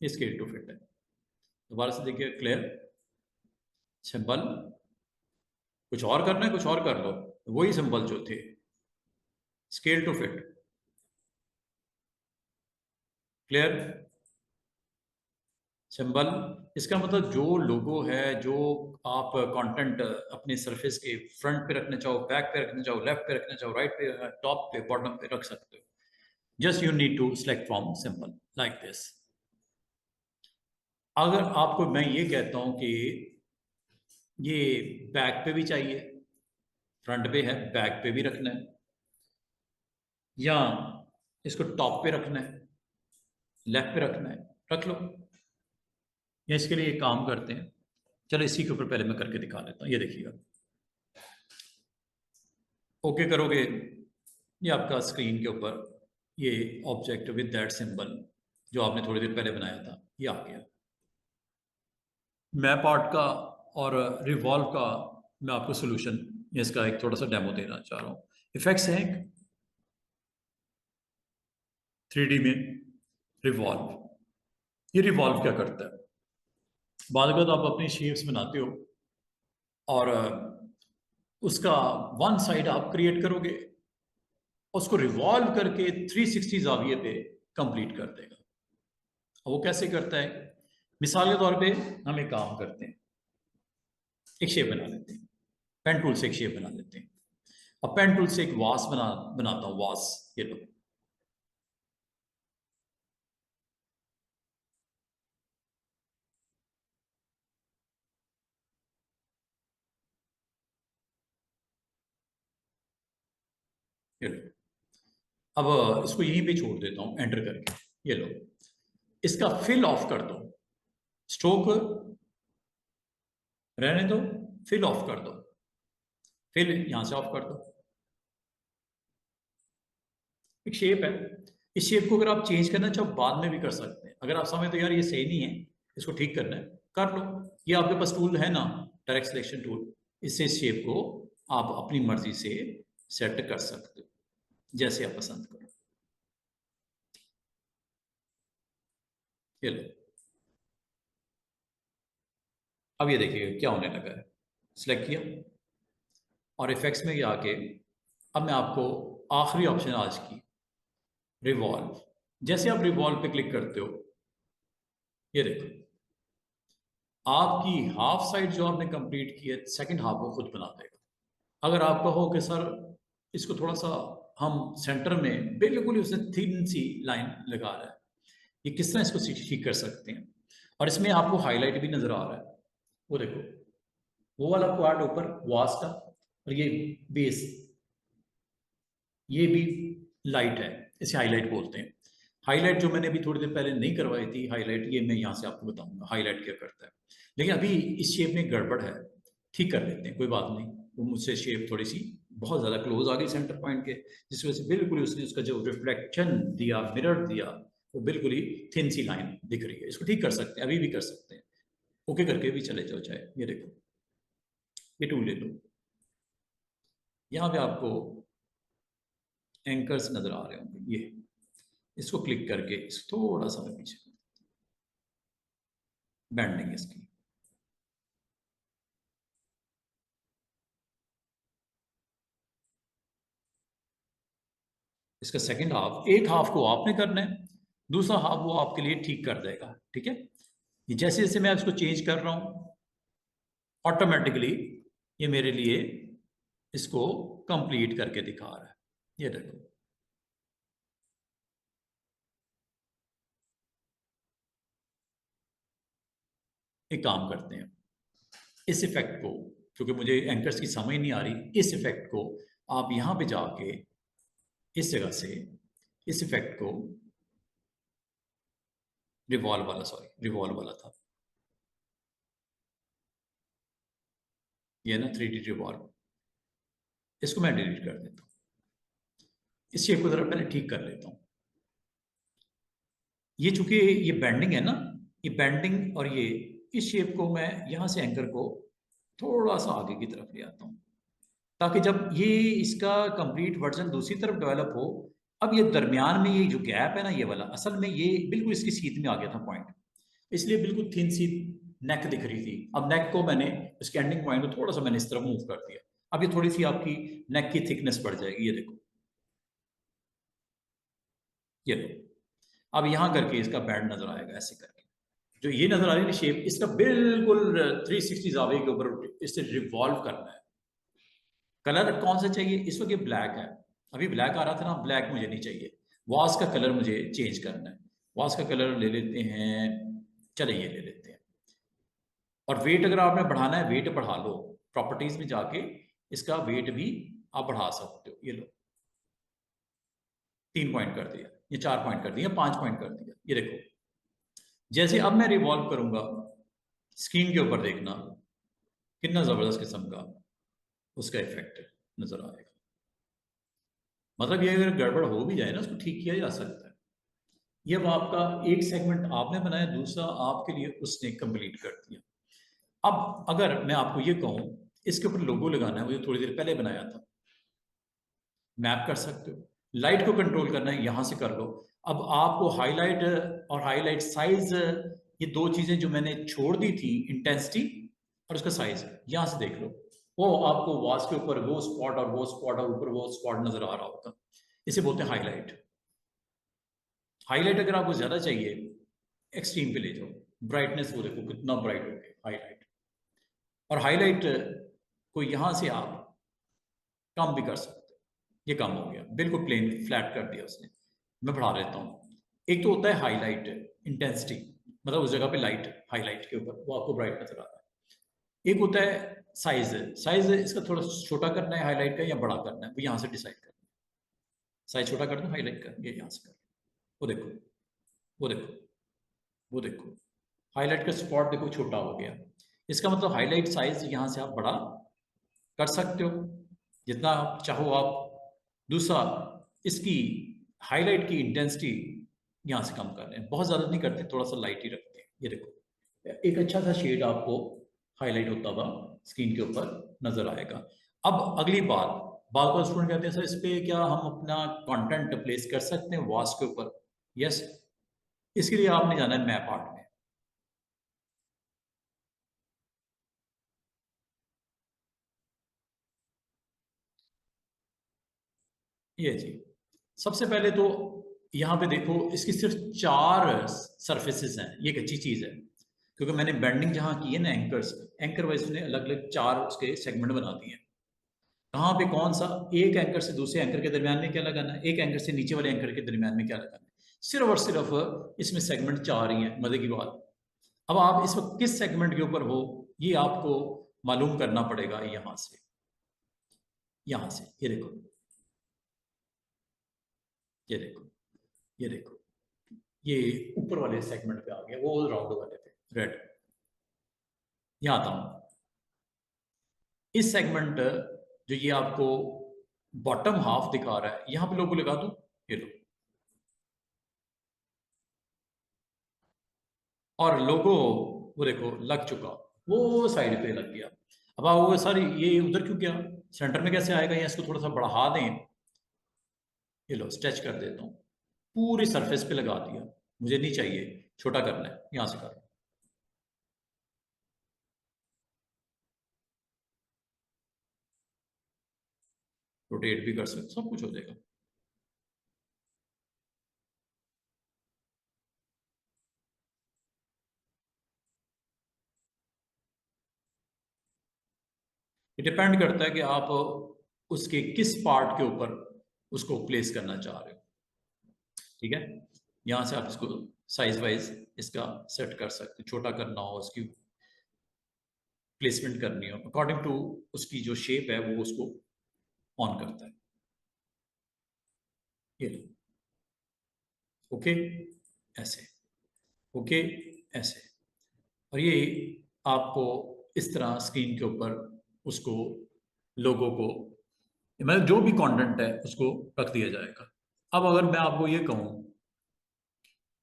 ये स्केल टू फिट है। दोबारा से देखिए, क्लियर, सिंबल, कुछ और करना है कुछ और कर लो, वही सिंबल जो थे, scale to fit, clear, symbol. इसका मतलब जो लोगो है, जो आप कंटेंट अपने सरफेस के फ्रंट पे रखना चाहो, बैक पे रखना चाहो, लेफ्ट पे रखना चाहो, राइट पे, टॉप पे, बॉटम पे रख सकते हो। Just you need to select from symbol like this. अगर आपको मैं ये कहता हूं कि ये बैक पे भी चाहिए, फ्रंट पे है, बैक पे भी रखना है, या इसको टॉप पे रखना है, लेफ्ट पे रखना है, रख लो। या इसके लिए एक काम करते हैं, चलो इसी के ऊपर पहले मैं करके दिखा देता हूँ। ये देखिएगा, ओके करोगे, ये आपका स्क्रीन के ऊपर ये ऑब्जेक्ट विद दैट सिंबल जो आपने थोड़ी देर पहले बनाया था, ये आ गया। मैप आर्ट का और रिवॉल्व का मैं आपको सोल्यूशन, इसका एक थोड़ा सा डेमो देना चाह रहा हूँ। इफेक्ट्स हैं 3D में, रिवॉल्व। ये रिवॉल्व क्या करता है, बाद में आप अपनी शेप्स बनाते हो और उसका वन साइड आप क्रिएट करोगे, उसको रिवॉल्व करके 360 जाविये पे कंप्लीट कर देगा। वो कैसे करता है? मिसाल के तौर पे हम एक काम करते हैं, एक शेप बना लेते हैं, पेन टूल से एक शेप बना लेते हैं। अब पेन टूल से एक वास बनाता हूँ, वास, ये लो, ये लो। अब इसको यहीं पे छोड़ देता हूँ एंटर करके, ये लो। इसका फिल ऑफ कर दो, स्ट्रोक रहने दो, फिल ऑफ कर दो, फिल यहां से ऑफ कर दो। एक शेप है, इस शेप को अगर आप चेंज करना चाहो बाद में भी कर सकते हैं। अगर आप समझते हो यार ये सही नहीं है, इसको ठीक करना है, कर लो। ये आपके पास टूल है ना, डायरेक्ट सिलेक्शन टूल, इससे इस शेप को आप अपनी मर्जी से सेट कर सकते हो, जैसे आप पसंद करो। ये लो, अब ये देखिए क्या होने लगा है। सिलेक्ट किया और इफेक्ट्स में आके अब मैं आपको आखिरी ऑप्शन आज की, रिवॉल्व। जैसे आप रिवॉल्व पे क्लिक करते हो, ये देखो आपकी हाफ साइड जो आपने कंप्लीट की है, सेकंड हाफ वो खुद बना देगा। अगर आपका हो कि सर इसको थोड़ा सा हम सेंटर में बिल्कुल उसने थिन सी लाइन लगा रहा है, ये किस तरह इसको ठीक कर सकते हैं। और इसमें आपको हाईलाइट भी नजर आ रहा है, वो देखो वो वाला पार्ट ऊपर वास का, और ये बेस, ये भी लाइट है, इसे हाईलाइट बोलते हैं। हाईलाइट जो मैंने अभी थोड़ी देर पहले नहीं करवाई थी हाईलाइट, ये मैं यहाँ से आपको बताऊंगा हाईलाइट क्या करता है। लेकिन अभी इस शेप में गड़बड़ है, ठीक कर लेते हैं, कोई बात नहीं। वो मुझसे शेप थोड़ी सी बहुत ज़्यादा क्लोज आ गई सेंटर पॉइंट के, जिस वजह से बिल्कुल उसने उसका जो रिफ्लेक्शन दिया, मिरर दिया, वो बिल्कुल ही थिन सी लाइन दिख रही है। इसको ठीक कर सकते हैं, अभी भी कर सकते हैं, ओके करके भी चले जाओ। चाहे ये देखो, ये टूल ले लो, यहाँ पे आपको एंकर्स नजर आ रहे होंगे, ये इसको क्लिक करके इसको थोड़ा सा मैं पीछे, बैंडिंग इसकी, इसका सेकंड हाफ, एक हाफ को आपने करना है, दूसरा हाफ वो आपके लिए ठीक कर देगा। ठीक है, ये जैसे जैसे मैं इसको चेंज कर रहा हूं ऑटोमेटिकली ये मेरे लिए इसको कंप्लीट करके दिखा रहा है। ये देखो, एक काम करते हैं, इस इफेक्ट को, क्योंकि मुझे एंकर्स की समझ नहीं आ रही, इस इफेक्ट को आप यहां पे जाके इस जगह से इस इफेक्ट को, रिवॉल्व वाला, सॉरी रिवॉल्व वाला था ये ना, 3D रिवॉल्व, इसको मैं डिलीट कर देता हूँ। इस शेप को जरा पहले ठीक कर लेता हूँ। ये चूंकि ये बैंडिंग है ना, ये बैंडिंग, और ये इस शेप को मैं यहां से एंकर को थोड़ा सा आगे की तरफ ले आता हूँ, ताकि जब ये इसका कंप्लीट वर्जन दूसरी तरफ डेवलप हो, अब ये दरमियान में ये जो गैप है ना, ये वाला असल में ये बिल्कुल इसकी सीध में आ गया था पॉइंट, इसलिए बिल्कुल थिन सी नेक दिख रही थी। अब नेक को मैंने, इसके एंडिंग पॉइंट को थोड़ा सा मैंने इस तरफ मूव कर दिया, अब ये थोड़ी सी आपकी नेक की थिकनेस बढ़ जाएगी। ये देखो, ये लो, अब यहां करके इसका बैंड नजर आएगा, ऐसे करके जो ये नजर आ रही है शेप, इसका बिल्कुल 360 जावे के ऊपर इससे रिवॉल्व करना है। कलर कौन सा चाहिए, इस वक्त ये ब्लैक है, अभी ब्लैक आ रहा था ना, ब्लैक मुझे नहीं चाहिए, वास का कलर मुझे चेंज करना है। वास का कलर ले लेते हैं, चले ये ले लेते हैं। और वेट अगर आपने बढ़ाना है, वेट बढ़ा लो, प्रॉपर्टीज में जाके इसका वेट भी आप बढ़ा सकते हो। ये लो, 3 पॉइंट कर दिया, ये 4 पॉइंट कर दिया, 5 पॉइंट कर दिया। ये देखो, जैसे अब मैं रिवॉल्व करूंगा स्क्रीन के ऊपर, देखना कितना जबरदस्त किस्म का उसका इफेक्ट नजर आएगा। मतलब ये अगर गड़बड़ हो भी जाए ना, उसको ठीक किया जा सकता है। ये अब आपका एक सेगमेंट आपने बनाया, दूसरा आपके लिए उसने कंप्लीट कर दिया। अब अगर मैं आपको ये कहूं इसके ऊपर लोगो लगाना है, मुझे थोड़ी देर पहले बनाया था, मैप कर सकते हो। लाइट को कंट्रोल करना है, यहां से कर लो। अब आपको हाईलाइट और हाईलाइट साइज, ये दो चीजें जो मैंने छोड़ दी थी, इंटेंसिटी और उसका साइज, यहां से देख लो, वो आपको वास के ऊपर वो स्पॉट और वो स्पॉट और ऊपर वो स्पॉट नजर आ रहा होगा, इसे बोलते हैं हाईलाइट। हाईलाइट अगर आपको ज्यादा चाहिए, एक्सट्रीम पे ले जाओ, ब्राइटनेस वो देखो कितना ब्राइट हो गया हाईलाइट। और हाईलाइट को यहां से आप कम भी कर सकते हो, ये कम हो गया, बिल्कुल प्लेन फ्लैट कर दिया उसने। मैं बढ़ा देता हूँ। एक तो होता है हाईलाइट इंटेंसिटी, मतलब उस जगह पे लाइट हाईलाइट के ऊपर वो आपको ब्राइट नजर आ रहा है। एक होता है साइज, साइज इसका थोड़ा छोटा करना है हाईलाइट का या बड़ा करना है, वो यहाँ से डिसाइड करना है। साइज छोटा कर दो हाईलाइट का, ये यहाँ से कर, वो देखो, वो देखो, वो देखो, हाईलाइट का स्पॉट देखो छोटा हो गया। इसका मतलब हाईलाइट साइज यहाँ से आप बड़ा कर सकते हो जितना आप चाहो आप। दूसरा, इसकी हाईलाइट की इंटेंसिटी यहाँ से कम कर रहे हैं, बहुत ज़्यादा नहीं करते, थोड़ा सा लाइट ही रखते हैं। ये देखो, एक अच्छा सा शेड आपको हाईलाइट होता हुआ स्क्रीन के ऊपर नजर आएगा। अब अगली बात, बार बार स्टूडेंट कहते हैं सर इस पे क्या हम अपना कंटेंट प्लेस कर सकते हैं वॉस के ऊपर? यस, इसके लिए आपने जाना है मैप आर्ट में। ये जी, सबसे पहले तो यहाँ पे देखो, इसकी सिर्फ 4 सरफेसेस हैं, ये एक अच्छी चीज है, क्योंकि मैंने बेंडिंग जहाँ की है ना एंकर्स, एंकर वाइज ने अलग अलग 4 उसके सेगमेंट बना दिए हैं, कहाँ पे कौन सा, एक एंकर से दूसरे एंकर के दरमियान में क्या लगाना है, एक एंकर से नीचे वाले एंकर के दरमियान में क्या लगाना है, सिर्फ और सिर्फ इसमें सेगमेंट 4 ही है। मजे की बात, अब आप इस वक्त किस सेगमेंट के ऊपर हो ये आपको मालूम करना पड़ेगा। यहां से, यहां से ये देखो, ये देखो, ये देखो, ये ऊपर वाले सेगमेंट पे आ गया, वो राउंड वाले पे रेड। यहां आता हूं, इस सेगमेंट जो ये आपको बॉटम हाफ दिखा रहा है, यहां पे लोगो लगा दूं, ये लो, और लोगो वो देखो लग चुका, वो साइड पे लग गया। अब आप वो सारी ये उधर क्यों गया, सेंटर में कैसे आएगा, या इसको थोड़ा सा बढ़ा दें, ये लो स्ट्रेच कर देता हूँ, पूरी सरफेस पे लगा दिया, मुझे नहीं चाहिए, छोटा करना है, यहां से कर, रोटेट भी कर सकते, सब कुछ हो जाएगा। ये डिपेंड करता है कि आप उसके किस पार्ट के ऊपर उसको प्लेस करना चाह रहे हो। ठीक है, यहां से आप इसको साइज वाइज इसका सेट कर सकते हो, छोटा करना हो, उसकी प्लेसमेंट करनी हो अकॉर्डिंग टू उसकी जो शेप है वो उसको ऑन करता है। ये लो, ओके, ऐसे, ओके, ऐसे, और ये आपको इस तरह स्क्रीन के ऊपर उसको लोगो को, मतलब जो भी कंटेंट है उसको रख दिया जाएगा। अब अगर मैं आपको ये कहूं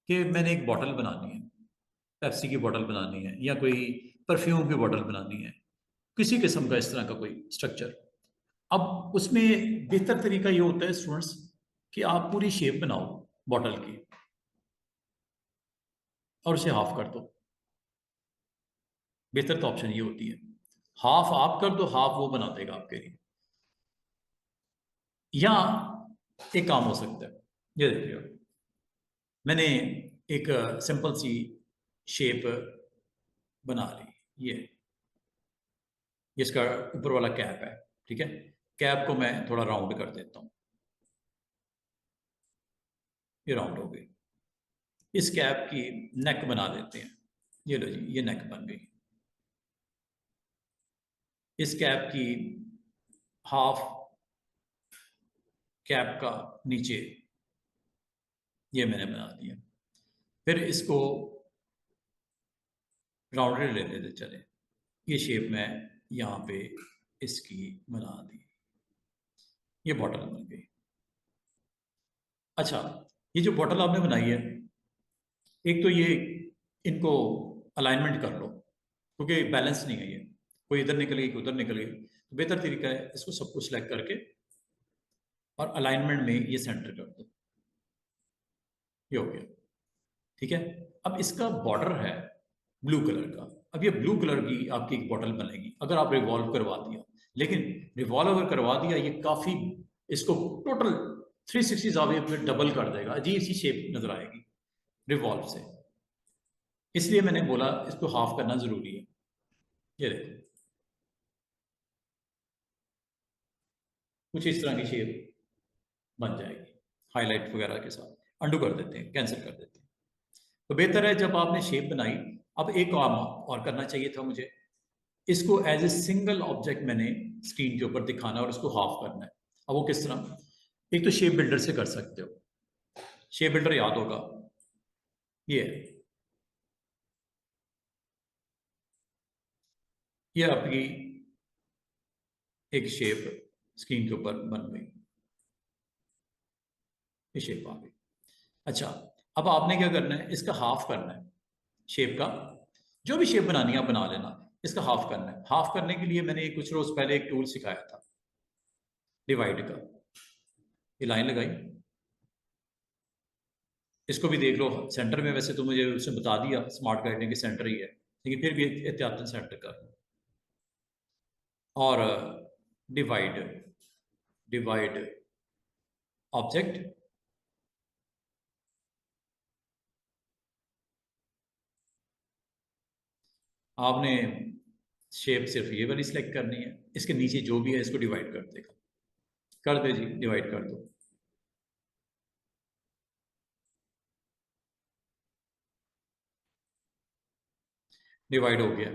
कि मैंने एक बॉटल बनानी है, पेप्सी की बॉटल बनानी है, या कोई परफ्यूम की बॉटल बनानी है, किसी किस्म का इस तरह का कोई स्ट्रक्चर, अब उसमें बेहतर तरीका ये होता है स्टूडेंट्स कि आप पूरी शेप बनाओ बॉटल की और उसे हाफ कर दो। बेहतर तो ऑप्शन ये होती है, हाफ आप कर दो, हाफ वो बना देगा आपके लिए। या एक काम हो सकता है, ये देखिए, मैंने एक सिंपल सी शेप बना ली, ये इसका ऊपर वाला कैप है, ठीक है, कैप को मैं थोड़ा राउंड कर देता हूं, ये राउंड हो गई। इस कैप की नेक बना देते हैं, ये लो जी, ये नेक बन गई। इस कैप की हाफ, कैप का नीचे ये मैंने बना दिया। फिर इसको राउंडेड ले लेते चले, ये शेप मैं यहाँ पे इसकी बना दी, ये बॉटल बन गई। अच्छा, ये जो बॉटल आपने बनाई है, एक तो ये, इनको अलाइनमेंट कर लो, क्योंकि बैलेंस नहीं है ये, कोई इधर निकल गई कोई उधर निकल गई, तो बेहतर तरीका है इसको सबको सिलेक्ट करके और अलाइनमेंट में ये सेंटर कर दो, ये हो गया। ठीक है, अब इसका बॉर्डर है ब्लू कलर का, अब ये ब्लू कलर की आपकी एक बॉटल बनेगी अगर आप रिवॉल्व करवा दिया, लेकिन रिवॉल्व अगर करवा दिया ये काफी इसको टोटल 360 जाविये पे डबल कर देगा, अजीब सी शेप नजर आएगी रिवॉल्व से, इसलिए मैंने बोला इसको हाफ करना जरूरी है। ये देखो, कुछ इस तरह की शेप बन जाएगी, हाईलाइट वगैरह के साथ। अंडू कर देते हैं, कैंसिल कर देते हैं। तो बेहतर है जब आपने शेप बनाई, अब एक काम और करना चाहिए था मुझे, इसको एज ए सिंगल ऑब्जेक्ट मैंने स्क्रीन के ऊपर दिखाना है और उसको हाफ करना है। अब वो किस तरह, एक तो शेप बिल्डर से कर सकते हो, शेप बिल्डर याद होगा, ये है, ये आपकी एक शेप स्क्रीन के ऊपर बन गई, ये शेप आ गई। अच्छा, अब आपने क्या करना है, इसका हाफ करना है, शेप का जो भी शेप बनानी है आप बना लेना, इसका हाफ करना है। हाफ करने के लिए मैंने कुछ रोज पहले एक टूल सिखाया था, डिवाइड का, ये लाइन लगाई, इसको भी देख लो सेंटर में, वैसे तो मुझे उसने बता दिया स्मार्ट गाइड ने कि सेंटर ही है, लेकिन फिर भी एहतियातन सेंटर कर लो। और डिवाइड, डिवाइड ऑब्जेक्ट, आपने शेप सिर्फ ये वाली सिलेक्ट करनी है, इसके नीचे जो भी है इसको डिवाइड कर देगा। कर दे जी, डिवाइड कर दो। डिवाइड हो गया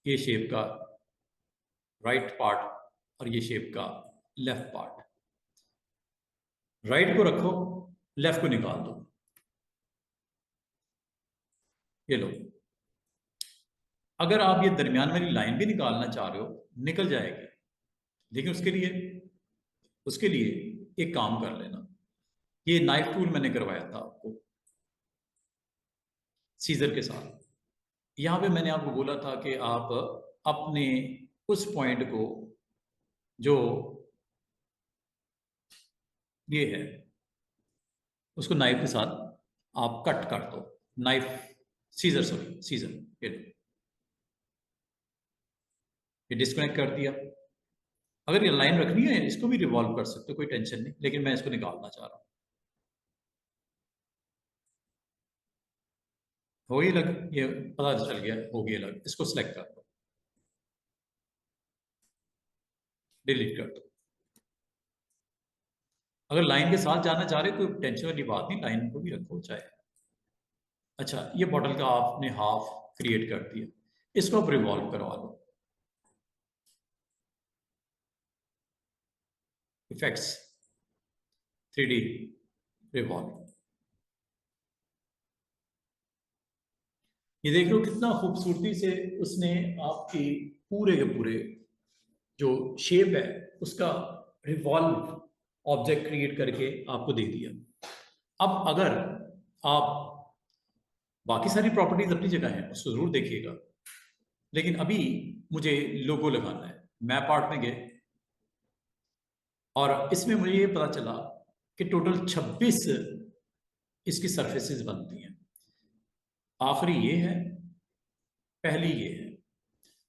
ये शेप का राइट पार्ट और ये शेप का लेफ्ट पार्ट। राइट को रखो, लेफ्ट को निकाल दो। ये लो। अगर आप ये दरमियान वाली लाइन भी निकालना चाह रहे हो निकल जाएगी, लेकिन उसके लिए एक काम कर लेना। ये नाइफ टूल मैंने करवाया था आपको सीजर के साथ। यहां पे मैंने आपको बोला था कि आप अपने उस पॉइंट को जो ये है उसको नाइफ के साथ आप कट कर दो। नाइफ सीजर ये डिस्कनेक्ट कर दिया। अगर ये लाइन रखनी है इसको भी रिवॉल्व कर सकते हो, कोई टेंशन नहीं, लेकिन मैं इसको निकालना चाह रहा हूं। हो गई लग, ये पता चल गया, हो गई लग। इसको सिलेक्ट कर दो, डिलीट कर दो। अगर लाइन के साथ जाना चाह रहे कोई टेंशन वाली बात नहीं, लाइन को भी रखो चाहे। अच्छा, ये बॉटल का आपने हाफ क्रिएट कर दिया, इसको आप रिवॉल्व करवा लो। Effects 3D revolve. ये देख लो कितना खूबसूरती से उसने आपकी पूरे के पूरे जो शेप है उसका रिवॉल्व ऑब्जेक्ट क्रिएट करके आपको दे दिया। अब अगर आप बाकी सारी प्रॉपर्टीज अपनी जगह है उसको जरूर देखिएगा, लेकिन अभी मुझे लोगो लगाना है। मैप आर्ट में गए और इसमें मुझे ये पता चला कि टोटल 26 इसकी सरफेसेस बनती हैं। आखिरी ये है, पहली ये है।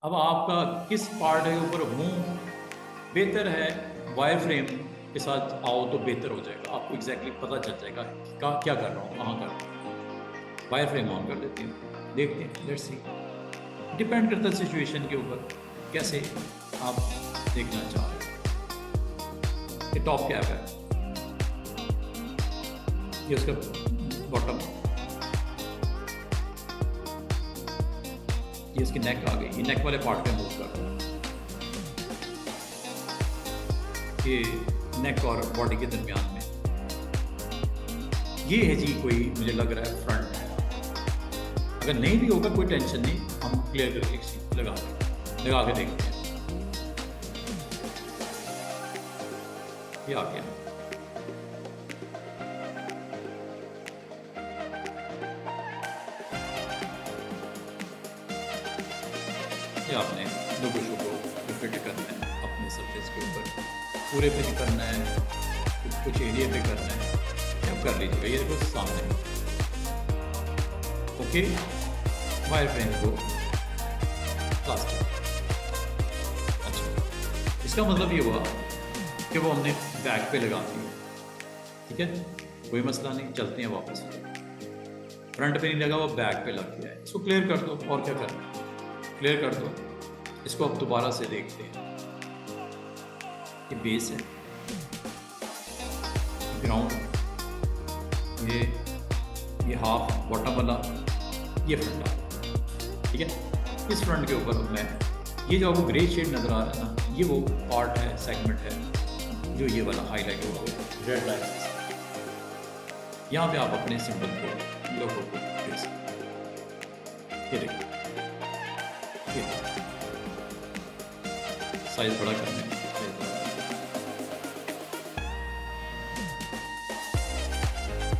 अब आपका किस पार्ट है ऊपर मुंह, बेहतर है वायर फ्रेम के साथ आओ तो बेहतर हो जाएगा। आपको एग्जैक्टली पता चल जाएगा कि क्या कर रहा हूँ, कहाँ कर रहा हूँ। वायर फ्रेम ऑन कर लेते हैं, देखते हैं, लेट्स सी। डिपेंड करता है सिचुएशन के ऊपर कैसे आप देखना चाह रहे हो। ये टॉप कैप है, ये उसका बॉटम, ये इसकी नेक आ गई। ये नेक वाले पार्ट पे मूव कर दो। ये नेक और बॉडी के दरमियान में ये है जी, कोई मुझे लग रहा है फ्रंट है। अगर नहीं भी होगा कोई टेंशन नहीं, हम क्लियर करके लगा के देखते हैं। ये आ गया। ये आपने लोगो को फिट करना है अपने सरफेस के ऊपर, पूरे पे नहीं करना है, कुछ एरिया पे करना है, अब कर लीजिएगा। ये देखो सामने, ओके। वायर फ्रेम को प्लास्टिक। अच्छा, इसका मतलब ये हुआ कि वो हमने बैक पे लगा दिया, ठीक है, कोई मसला नहीं। चलते हैं वापस। फ्रंट पे नहीं लगा, वो बैक पे लग गया है। इसको क्लियर कर दो, और क्या करना है, क्लियर कर दो। इसको अब दोबारा से देखते हैं। ये बेस है, ग्राउंड, ये हाफ बॉटम वाला, ये फ्रंट आ, ठीक है। इस फ्रंट के ऊपर मैं ये जो आपको ग्रे शेड नज़र आ रहा है ना, ये वो पार्ट है, सेगमेंट है जो ये वाला हाईलाइट हुआ है रेड लाइन। यहाँ पे आप अपने सिंबल को, लोगो को दे सकते। ये देखिए, साइज बड़ा करना है,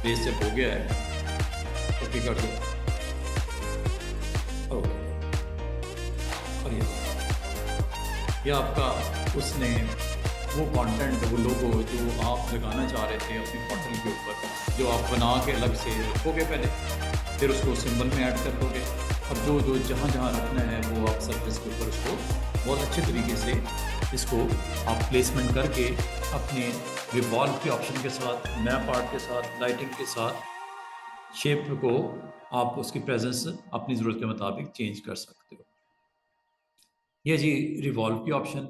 बेस जब हो गया है ओके कर दो। ओके, और ये आपका उसने वो कंटेंट, वो लोगो जो आप लगाना चाह रहे थे अपनी बॉटल के ऊपर, जो आप बना के अलग से रखोगे पहले, फिर उसको सिंबल में ऐड कर दोगे। अब जो जहाँ रखना है वो आप सरफेस के ऊपर उसको बहुत अच्छे तरीके से इसको आप प्लेसमेंट करके अपने रिवॉल्व के ऑप्शन के साथ, मैप आर्ट के साथ, लाइटिंग के साथ शेप को आप उसकी प्रेजेंस अपनी ज़रूरत के मुताबिक चेंज कर सकते हो। ये जी रिवॉल्व की ऑप्शन,